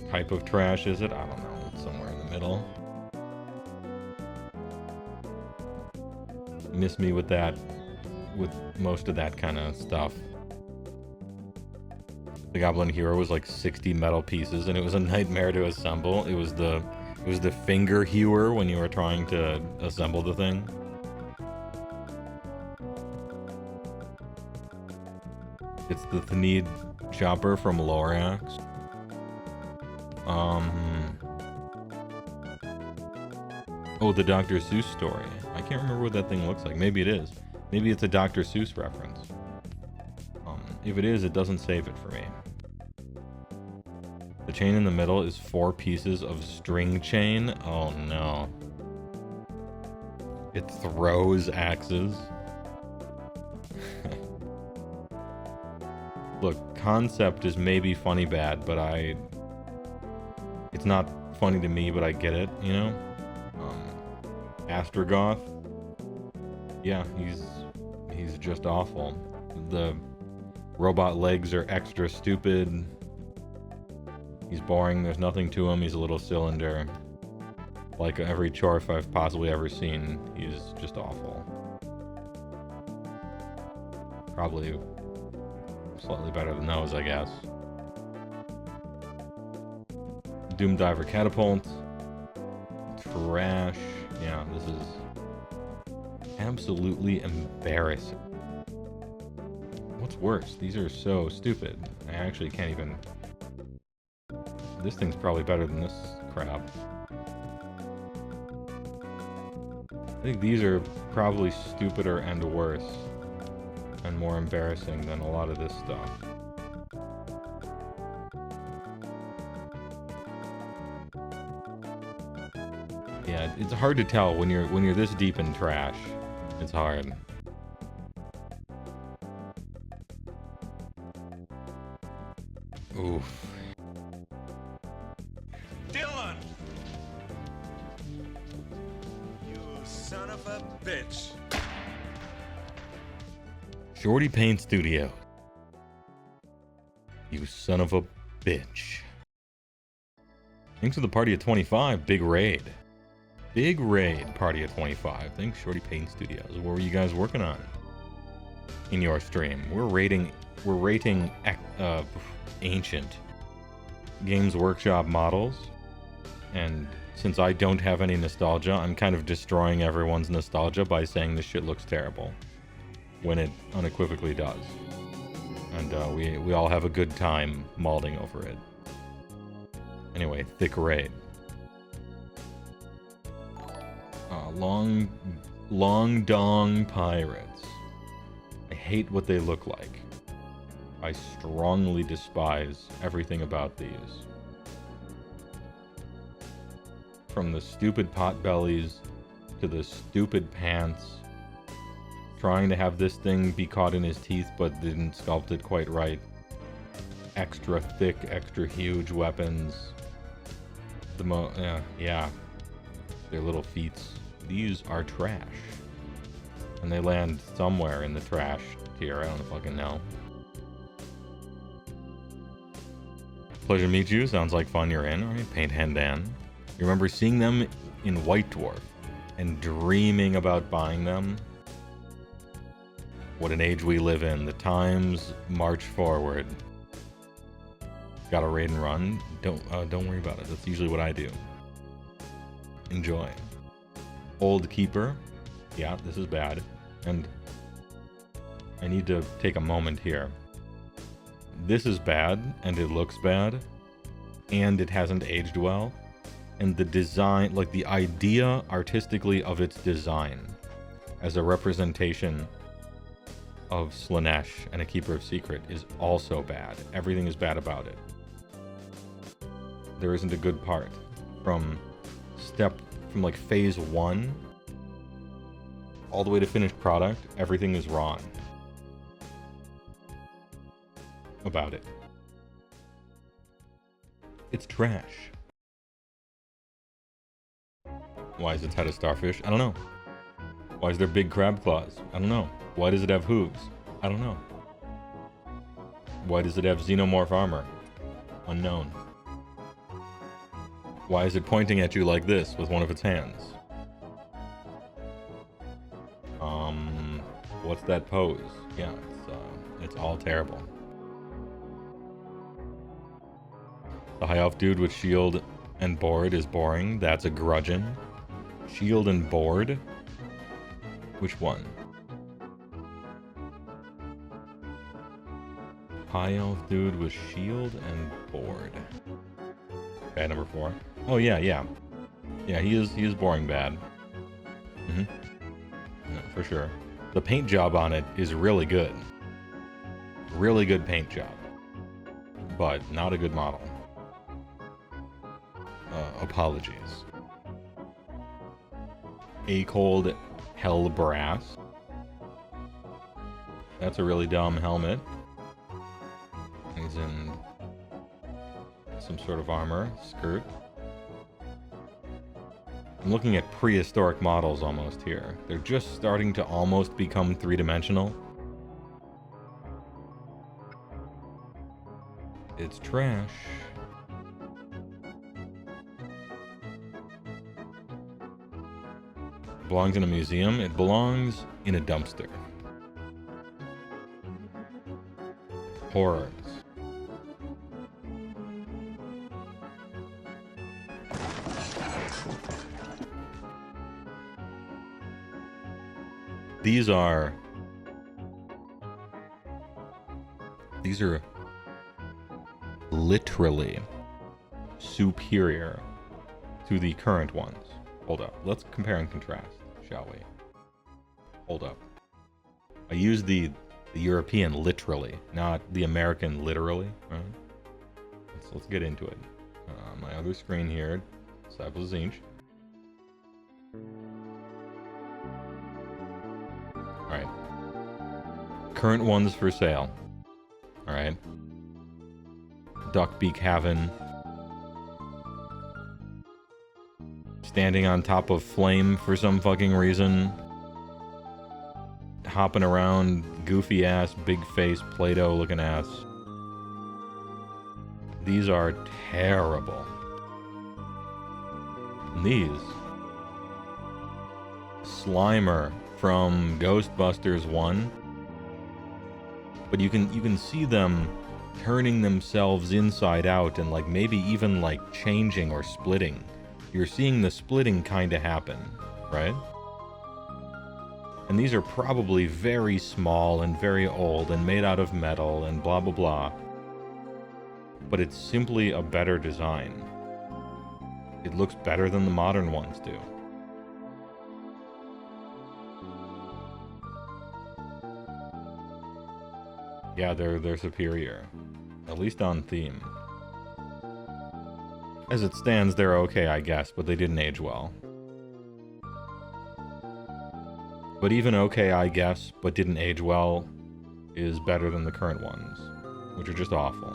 type of trash is it? I don't know. It's somewhere in the middle. Miss me with that, with most of that kind of stuff. The Goblin Hero was like 60 metal pieces, and it was a nightmare to assemble. It was the finger hewer when you were trying to assemble the thing. It's the Thanid chopper from Lorax. Oh, the Dr. Seuss story. I can't remember what that thing looks like. Maybe it is. Maybe it's a Dr. Seuss reference. If it is, it doesn't save it for me. The chain in the middle is 4 pieces of string chain. Oh no. It throws axes. Look, concept is maybe funny bad, but it's not funny to me, but I get it, you know? Astrogoth. Yeah, he's just awful. The robot legs are extra stupid. He's boring, there's nothing to him, he's a little cylinder. Like every Chorf I've possibly ever seen, he's just awful. Probably slightly better than those, I guess. Doom Diver Catapult. Trash. Yeah, this is absolutely embarrassing. What's worse? These are so stupid. I actually can't even... This thing's probably better than this crap. I think these are probably stupider and worse. And more embarrassing than a lot of this stuff. Yeah, it's hard to tell when you're this deep in trash. It's hard. Oof. Dylan! You son of a bitch. Shorty Paint Studio. You son of a bitch. Thanks for the party of 25. Big raid. Big raid party of 25. Thanks, Shorty Paint Studios. What were you guys working on in your stream? We're rating ancient Games Workshop models, and since I don't have any nostalgia, I'm kind of destroying everyone's nostalgia by saying this shit looks terrible when it unequivocally does. And we all have a good time malding over it. Anyway, thick raid. Long Dong Pirates. I hate what they look like. I strongly despise everything about these. From the stupid potbellies to the stupid pants. Trying to have this thing be caught in his teeth but didn't sculpt it quite right. Extra thick, extra huge weapons. Yeah. Their little feats. These are trash. And they land somewhere in the trash tier. I don't fucking know. Pleasure to meet you. Sounds like fun you're in. Alright, Paint Hendan. You remember seeing them in White Dwarf and dreaming about buying them? What an age we live in. The times march forward. Got a raid and run? Don't worry about it. That's usually what I do. Enjoy. Old Keeper. Yeah, this is bad. And I need to take a moment here. This is bad, and it looks bad, and it hasn't aged well. And the design, like the idea artistically of its design as a representation of Slaanesh and a Keeper of Secret is also bad. Everything is bad about it. There isn't a good part. From like phase 1 all the way to finished product, everything is wrong about it. It's trash. Why is its head a starfish? I don't know. Why is there big crab claws? I don't know. Why does it have hooves? I don't know. Why does it have xenomorph armor? Unknown. Why is it pointing at you like this with one of its hands? What's that pose? Yeah, it's all terrible. The high elf dude with shield and board is boring. That's a grudgeon. Shield and board? Which one? High elf dude with shield and board. Bad number 4. Oh yeah. Yeah, he is boring bad. Yeah, for sure. The paint job on it is really good. Really good paint job. But not a good model. Apologies. A cold hell brass. That's a really dumb helmet. He's in some sort of armor, skirt. I'm looking at prehistoric models almost here. They're just starting to almost become three-dimensional. It's trash. It belongs in a museum. It belongs in a dumpster. Horrors. These are literally superior to the current ones. Hold up. Let's compare and contrast, shall we? Hold up. I use the European literally, not the American literally. Right? Let's get into it. My other screen here, Disciples Inch. Alright. Current ones for sale. Alright. Duckbeak Haven. Standing on top of flame for some fucking reason. Hopping around, goofy ass, big face, Play-Doh looking ass. These are terrible. And these. Slimer from Ghostbusters 1. But you can see them turning themselves inside out and like maybe even like changing or splitting. You're seeing the splitting kind of happen, right? And these are probably very small and very old and made out of metal and blah blah blah. But it's simply a better design. It looks better than the modern ones do. Yeah, they're superior. At least on theme. As it stands, they're okay, I guess, but they didn't age well. But even okay, I guess, but didn't age well, is better than the current ones, which are just awful.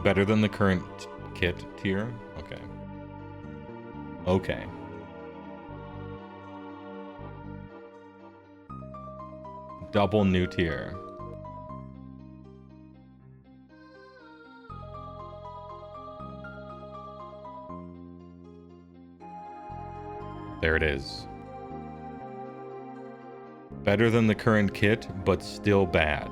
Better than the current kit tier? Okay. Okay. Double new tier. There it is. Better than the current kit, but still bad.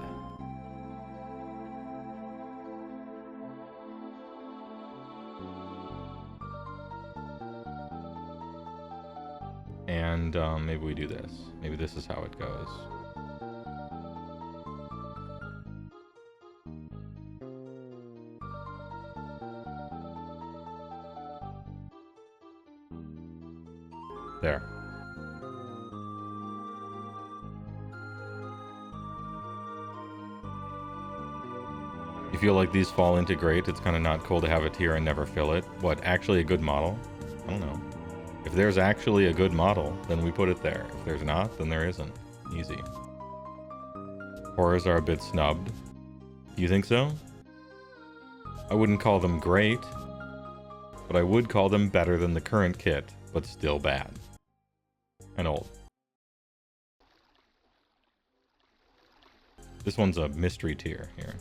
And maybe we do this. Maybe this is how it goes. There. You feel like these fall into great, it's kind of not cool to have a tier and never fill it. What, actually a good model? I don't know. If there's actually a good model, then we put it there. If there's not, then there isn't. Easy. Horrors are a bit snubbed. You think so? I wouldn't call them great, but I would call them better than the current kit, but still bad. And old. This one's a mystery tier here.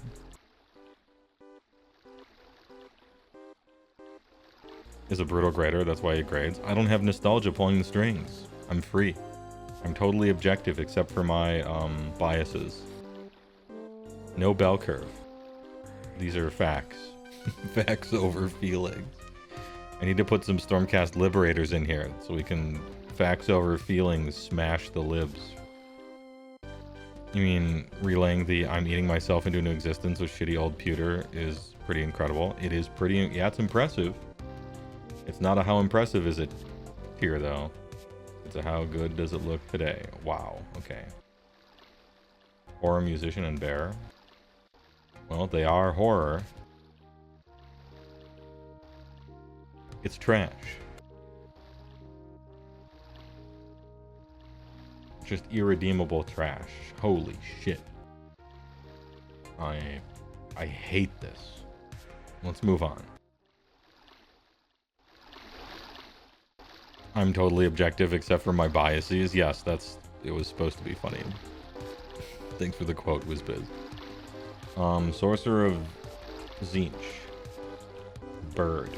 Is a brutal grader, that's why it grades. I don't have nostalgia pulling the strings. I'm free. I'm totally objective except for my biases. No bell curve. These are facts. Facts over feelings. I need to put some Stormcast Liberators in here so we can facts over feelings smash the libs. You mean relaying the I'm eating myself into new existence with shitty old pewter is pretty incredible. It is pretty, yeah, it's impressive. It's not a how impressive is it tier though. It's a how good does it look today. Wow, okay. Horror, musician, and bear. Well, they are horror. It's trash. Just irredeemable trash. Holy shit. I hate this. Let's move on. I'm totally objective except for my biases. Yes, it was supposed to be funny. Thanks for the quote, WizBiz. Sorcerer of Tzeentch. Bird.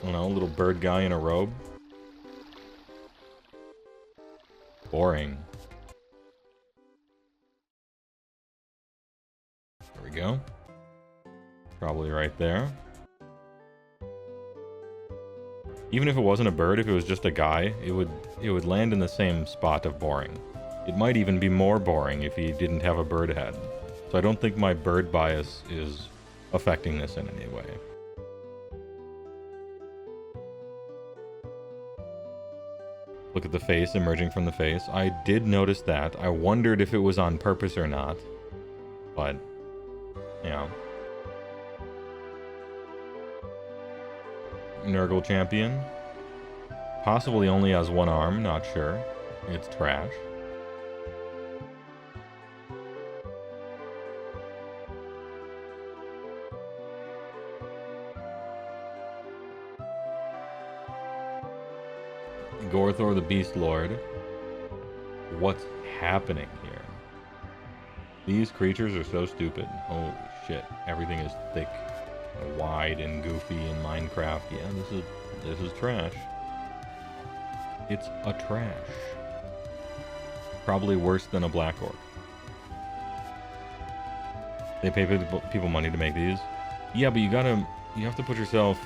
I don't know, little bird guy in a robe. Boring. There we go. Probably right there. Even if it wasn't a bird, if it was just a guy, it would land in the same spot of boring. It might even be more boring if he didn't have a bird head. So I don't think my bird bias is affecting this in any way. Look at the face emerging from the face. I did notice that. I wondered if it was on purpose or not. But, yeah. Nurgle champion. Possibly only has one arm, not sure. It's trash. Gorthor the Beast Lord. What's happening here? These creatures are so stupid. Holy shit. Everything is thick, wide, and goofy in Minecraft. Yeah, this is trash. It's a trash. Probably worse than a Black Orc. They pay people money to make these. Yeah, but you have to put yourself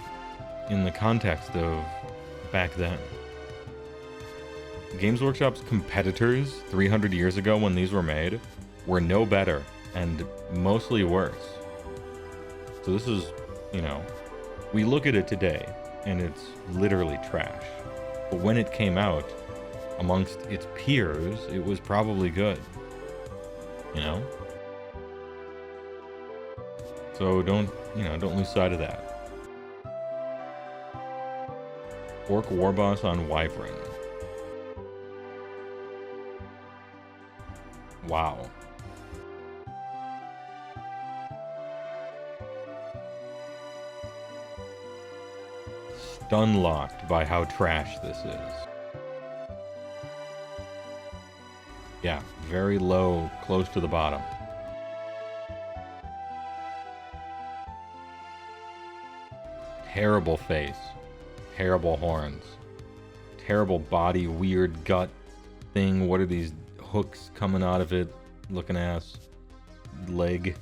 in the context of back then. Games Workshop's competitors 300 years ago when these were made were no better and mostly worse. So this is, you know, we look at it today and it's literally trash. But when it came out amongst its peers, it was probably good. You know? So don't lose sight of that. Orc Warboss on Wyvern. Wow. Stun locked by how trash this is. Yeah, very low, close to the bottom. Terrible face. Terrible horns. Terrible body, weird gut thing. What are these hooks coming out of it? Looking ass. Leg.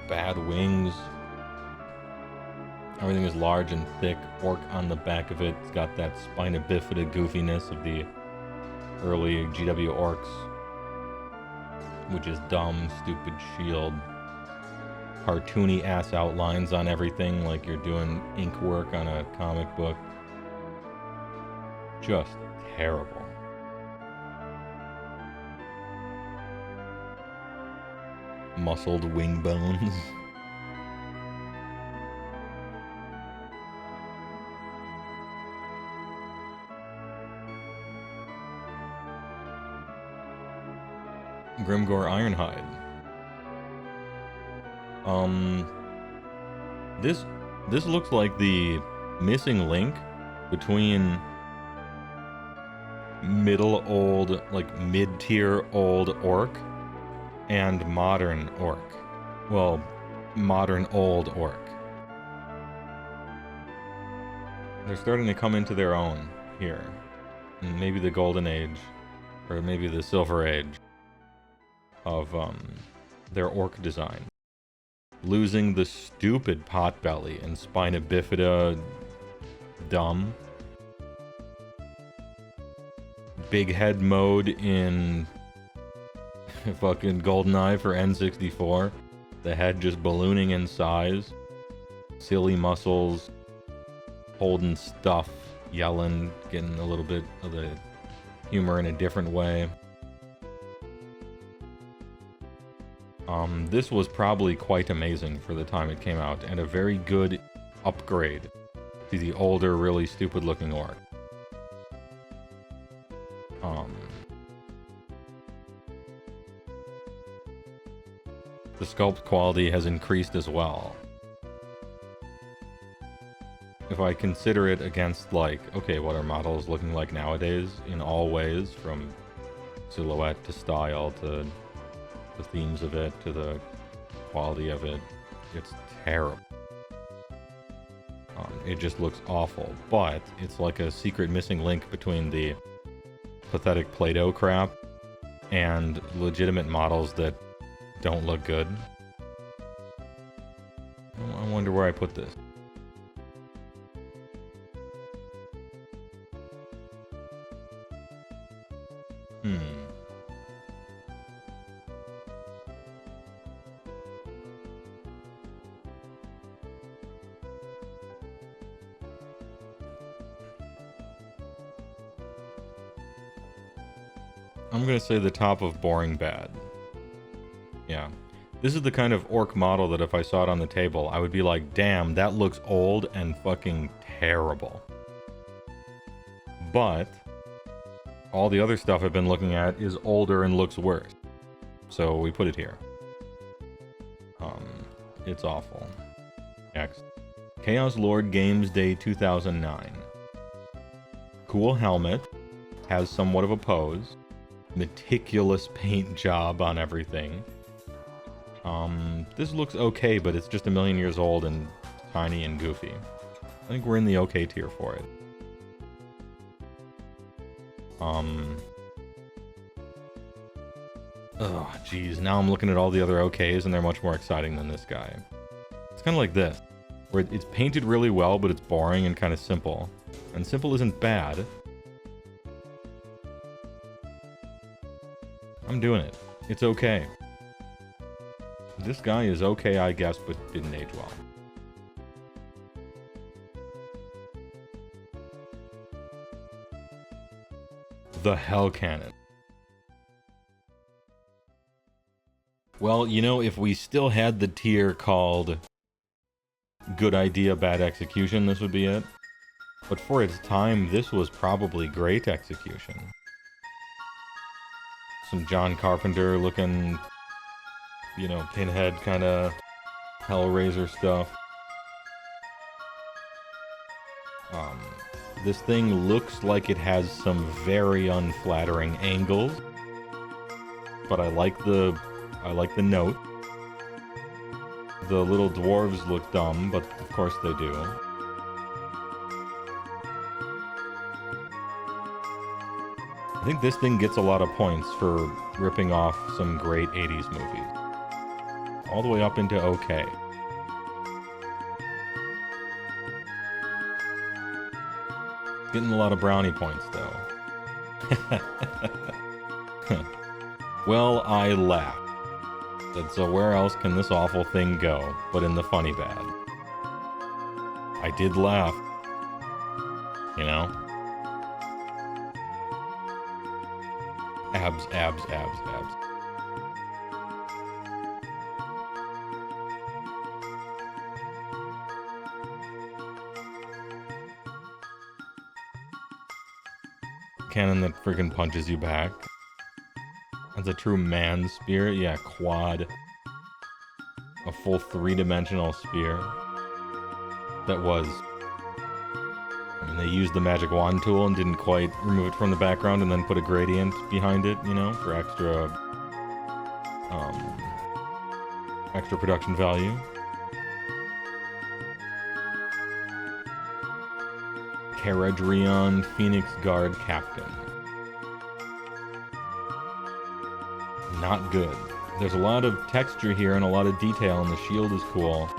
Bad wings. Everything is large and thick. Orc on the back of it. It's got that spina bifida goofiness of the early GW orcs. Which is dumb, stupid shield. Cartoony ass outlines on everything like you're doing ink work on a comic book. Just terrible. Muscled wing bones. Grimgore Ironhide. This looks like the missing link between middle old, like mid-tier old orc, and modern orc. Well, modern old orc. They're starting to come into their own here. And maybe the golden age, or maybe the silver age of their orc design. Losing the stupid potbelly and spina bifida dumb. Big head mode in fucking GoldenEye for N64. The head just ballooning in size. Silly muscles. Holding stuff. Yelling. Getting a little bit of the humor in a different way. This was probably quite amazing for the time it came out, and a very good upgrade to the older, really stupid looking orc. The sculpt quality has increased as well. If I consider it against, like, okay, what are models looking like nowadays in all ways, from silhouette to style to the themes of it to the quality of it, it's terrible. It just looks awful, but it's like a secret missing link between the pathetic Play-Doh crap and legitimate models that don't look good. I wonder where I put this. I'm gonna say the top of boring bad. Yeah. This is the kind of orc model that if I saw it on the table, I would be like, damn, that looks old and fucking terrible. But all the other stuff I've been looking at is older and looks worse. So we put it here. It's awful. Next. Chaos Lord Games Day 2009. Cool helmet. Has somewhat of a pose. Meticulous paint job on everything. This looks okay, but it's just a million years old and tiny and goofy. I think we're in the okay tier for it. Oh, geez. Now I'm looking at all the other okays, and they're much more exciting than this guy. It's kind of like this, where it's painted really well, but it's boring and kind of simple. And simple isn't bad. I'm doing it. It's okay. This guy is okay, I guess, but didn't age well. The Hell Cannon. Well, you know, if we still had the tier called Good Idea, Bad Execution, this would be it. But for its time, this was probably great execution. Some John Carpenter looking, you know, Pinhead kind of Hellraiser stuff. This thing looks like it has some very unflattering angles, but I like the note. The little dwarves look dumb, but of course they do. I think this thing gets a lot of points for ripping off some great 80s movies. All the way up into okay. Getting a lot of brownie points, though. Well, I laughed. And so where else can this awful thing go but in the funny bad? I did laugh. You know? Abs, abs, abs, abs. Cannon that freaking punches you back. That's a true man spear. Yeah, quad. A full 3-dimensional spear. That was... And they used the magic wand tool and didn't quite remove it from the background and then put a gradient behind it, you know, for extra production value. Caradrion Phoenix Guard Captain. Not good. There's a lot of texture here and a lot of detail, and the shield is cool.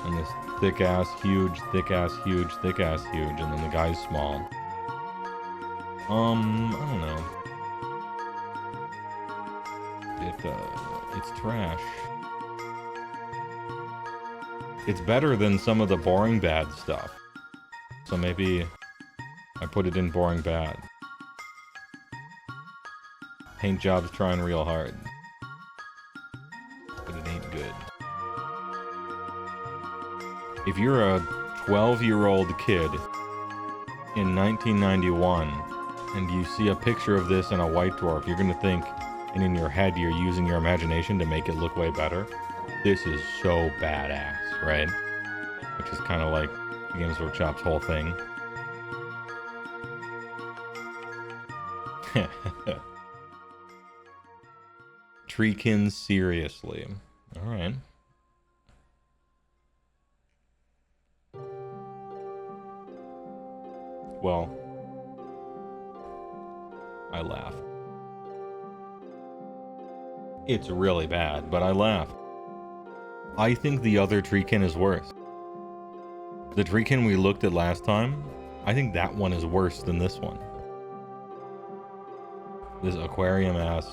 And this thick ass huge, thick ass huge, thick ass huge, and then the guy's small. I don't know. It's trash. It's better than some of the boring bad stuff. So maybe I put it in boring bad. Paint job's trying real hard. But it ain't good. If you're a 12-year-old kid in 1991 and you see a picture of this in a White Dwarf, you're gonna think, and in your head you're using your imagination to make it look way better. This is so badass, right? Which is kind of like Games Workshop's whole thing. Treekin seriously. Alright. Well, I laughed. It's really bad, but I laughed. I think the other Treekin is worse. The Treekin we looked at last time, I think that one is worse than this one. This aquarium ass.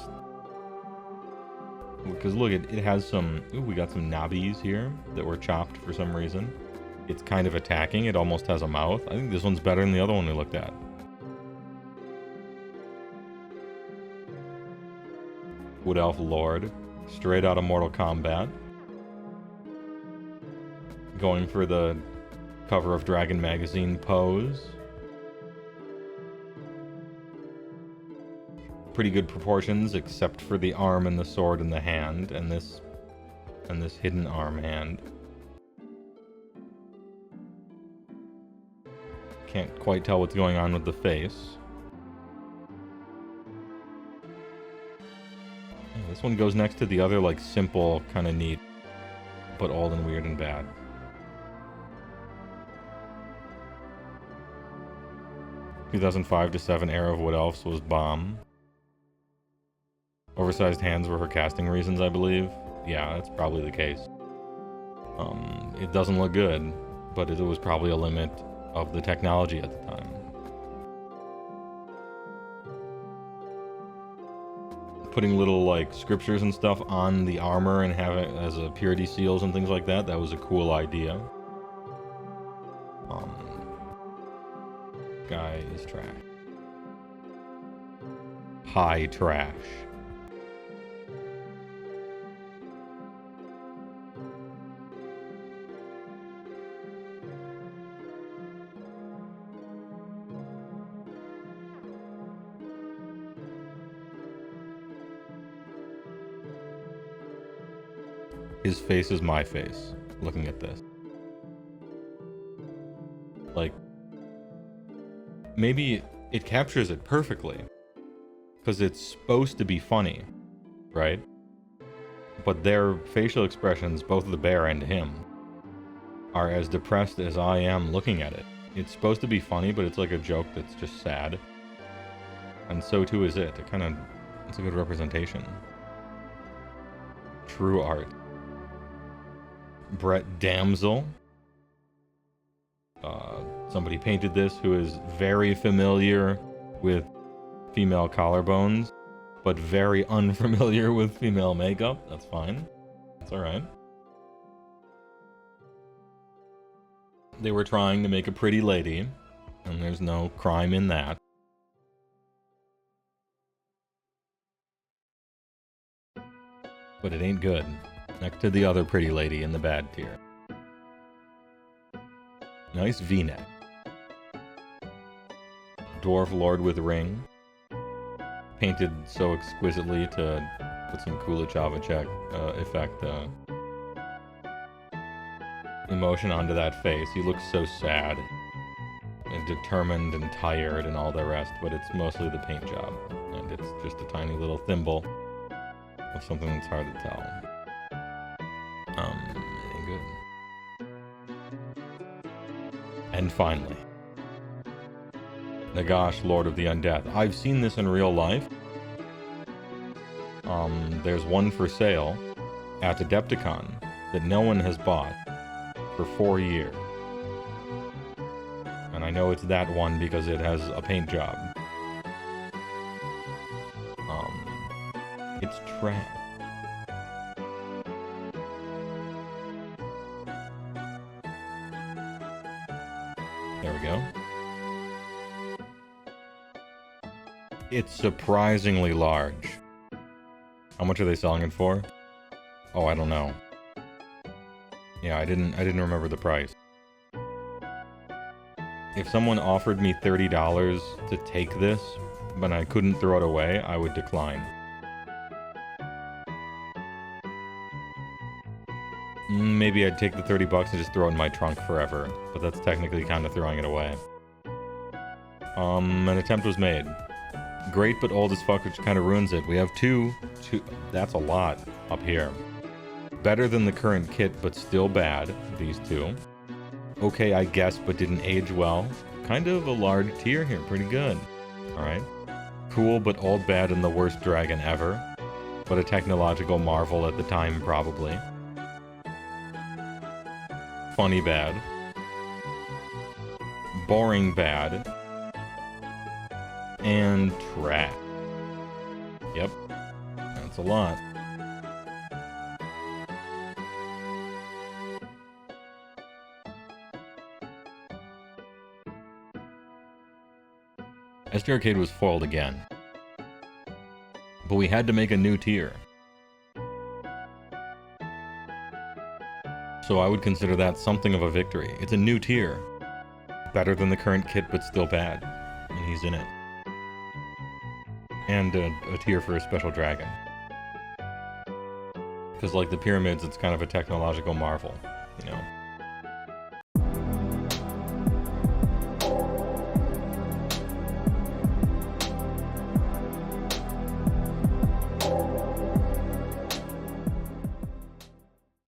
Because look, it has some... Ooh, we got some knobbies here that were chopped for some reason. It's kind of attacking. It almost has a mouth. I think this one's better than the other one we looked at. Wood Elf Lord. Straight out of Mortal Kombat. Going for the cover of Dragon Magazine pose. Pretty good proportions, except for the arm and the sword and the hand, and this hidden arm hand. Can't quite tell what's going on with the face. Yeah, this one goes next to the other, like, simple, kind of neat, but old and weird and bad. The 2005-7 era of Wood Elves was bomb. Oversized hands were for casting reasons, I believe. Yeah, that's probably the case. It doesn't look good, but it was probably a limit of the technology at the time. Putting little, like, scriptures and stuff on the armor and have it as a purity seals and things like that, that was a cool idea. Guy is trash. High trash. His face is my face, looking at this. Like, maybe it captures it perfectly, because it's supposed to be funny, right? But their facial expressions, both the bear and him, are as depressed as I am looking at it. It's supposed to be funny, but it's like a joke that's just sad. And so too is it. It's a good representation. True art. Brett Damsel. Somebody painted this who is very familiar with female collarbones, but very unfamiliar with female makeup. That's fine. That's alright. They were trying to make a pretty lady, and there's no crime in that. But it ain't good. Next to the other pretty lady in the bad tier. Nice V-neck. Dwarf Lord with ring. Painted so exquisitely to put some Kulachava check effect emotion onto that face. He looks so sad. and determined and tired and all the rest, but it's mostly the paint job. And it's just a tiny little thimble of something that's hard to tell. It ain't good. And finally, Nagash, Lord of the Undead. I've seen this in real life. There's one for sale at Adepticon that no one has bought for 4 years. And I know it's that one because it has a paint job. It's trash. There we go. It's surprisingly large. How much are they selling it for? Oh, I don't know. Yeah, I didn't remember the price. If someone offered me $30 to take this, but I couldn't throw it away, I would decline. Maybe I'd take the 30 bucks and just throw it in my trunk forever, but that's technically kind of throwing it away. An attempt was made. Great, but old as fuck, which kind of ruins it. We have two, that's a lot up here. Better than the current kit, but still bad, these two. Okay, I guess, but didn't age well. Kind of a large tier here, pretty good. Alright. Cool, but old bad and the worst dragon ever. But a technological marvel at the time, probably. Funny bad. Boring bad. And trash. Yep. That's a lot. SD Arcade was foiled again. But we had to make a new tier. So I would consider that something of a victory. It's a new tier. Better than the current kit, but still bad. And he's in it. And a tier for a special dragon. Because like the pyramids, it's kind of a technological marvel, you know.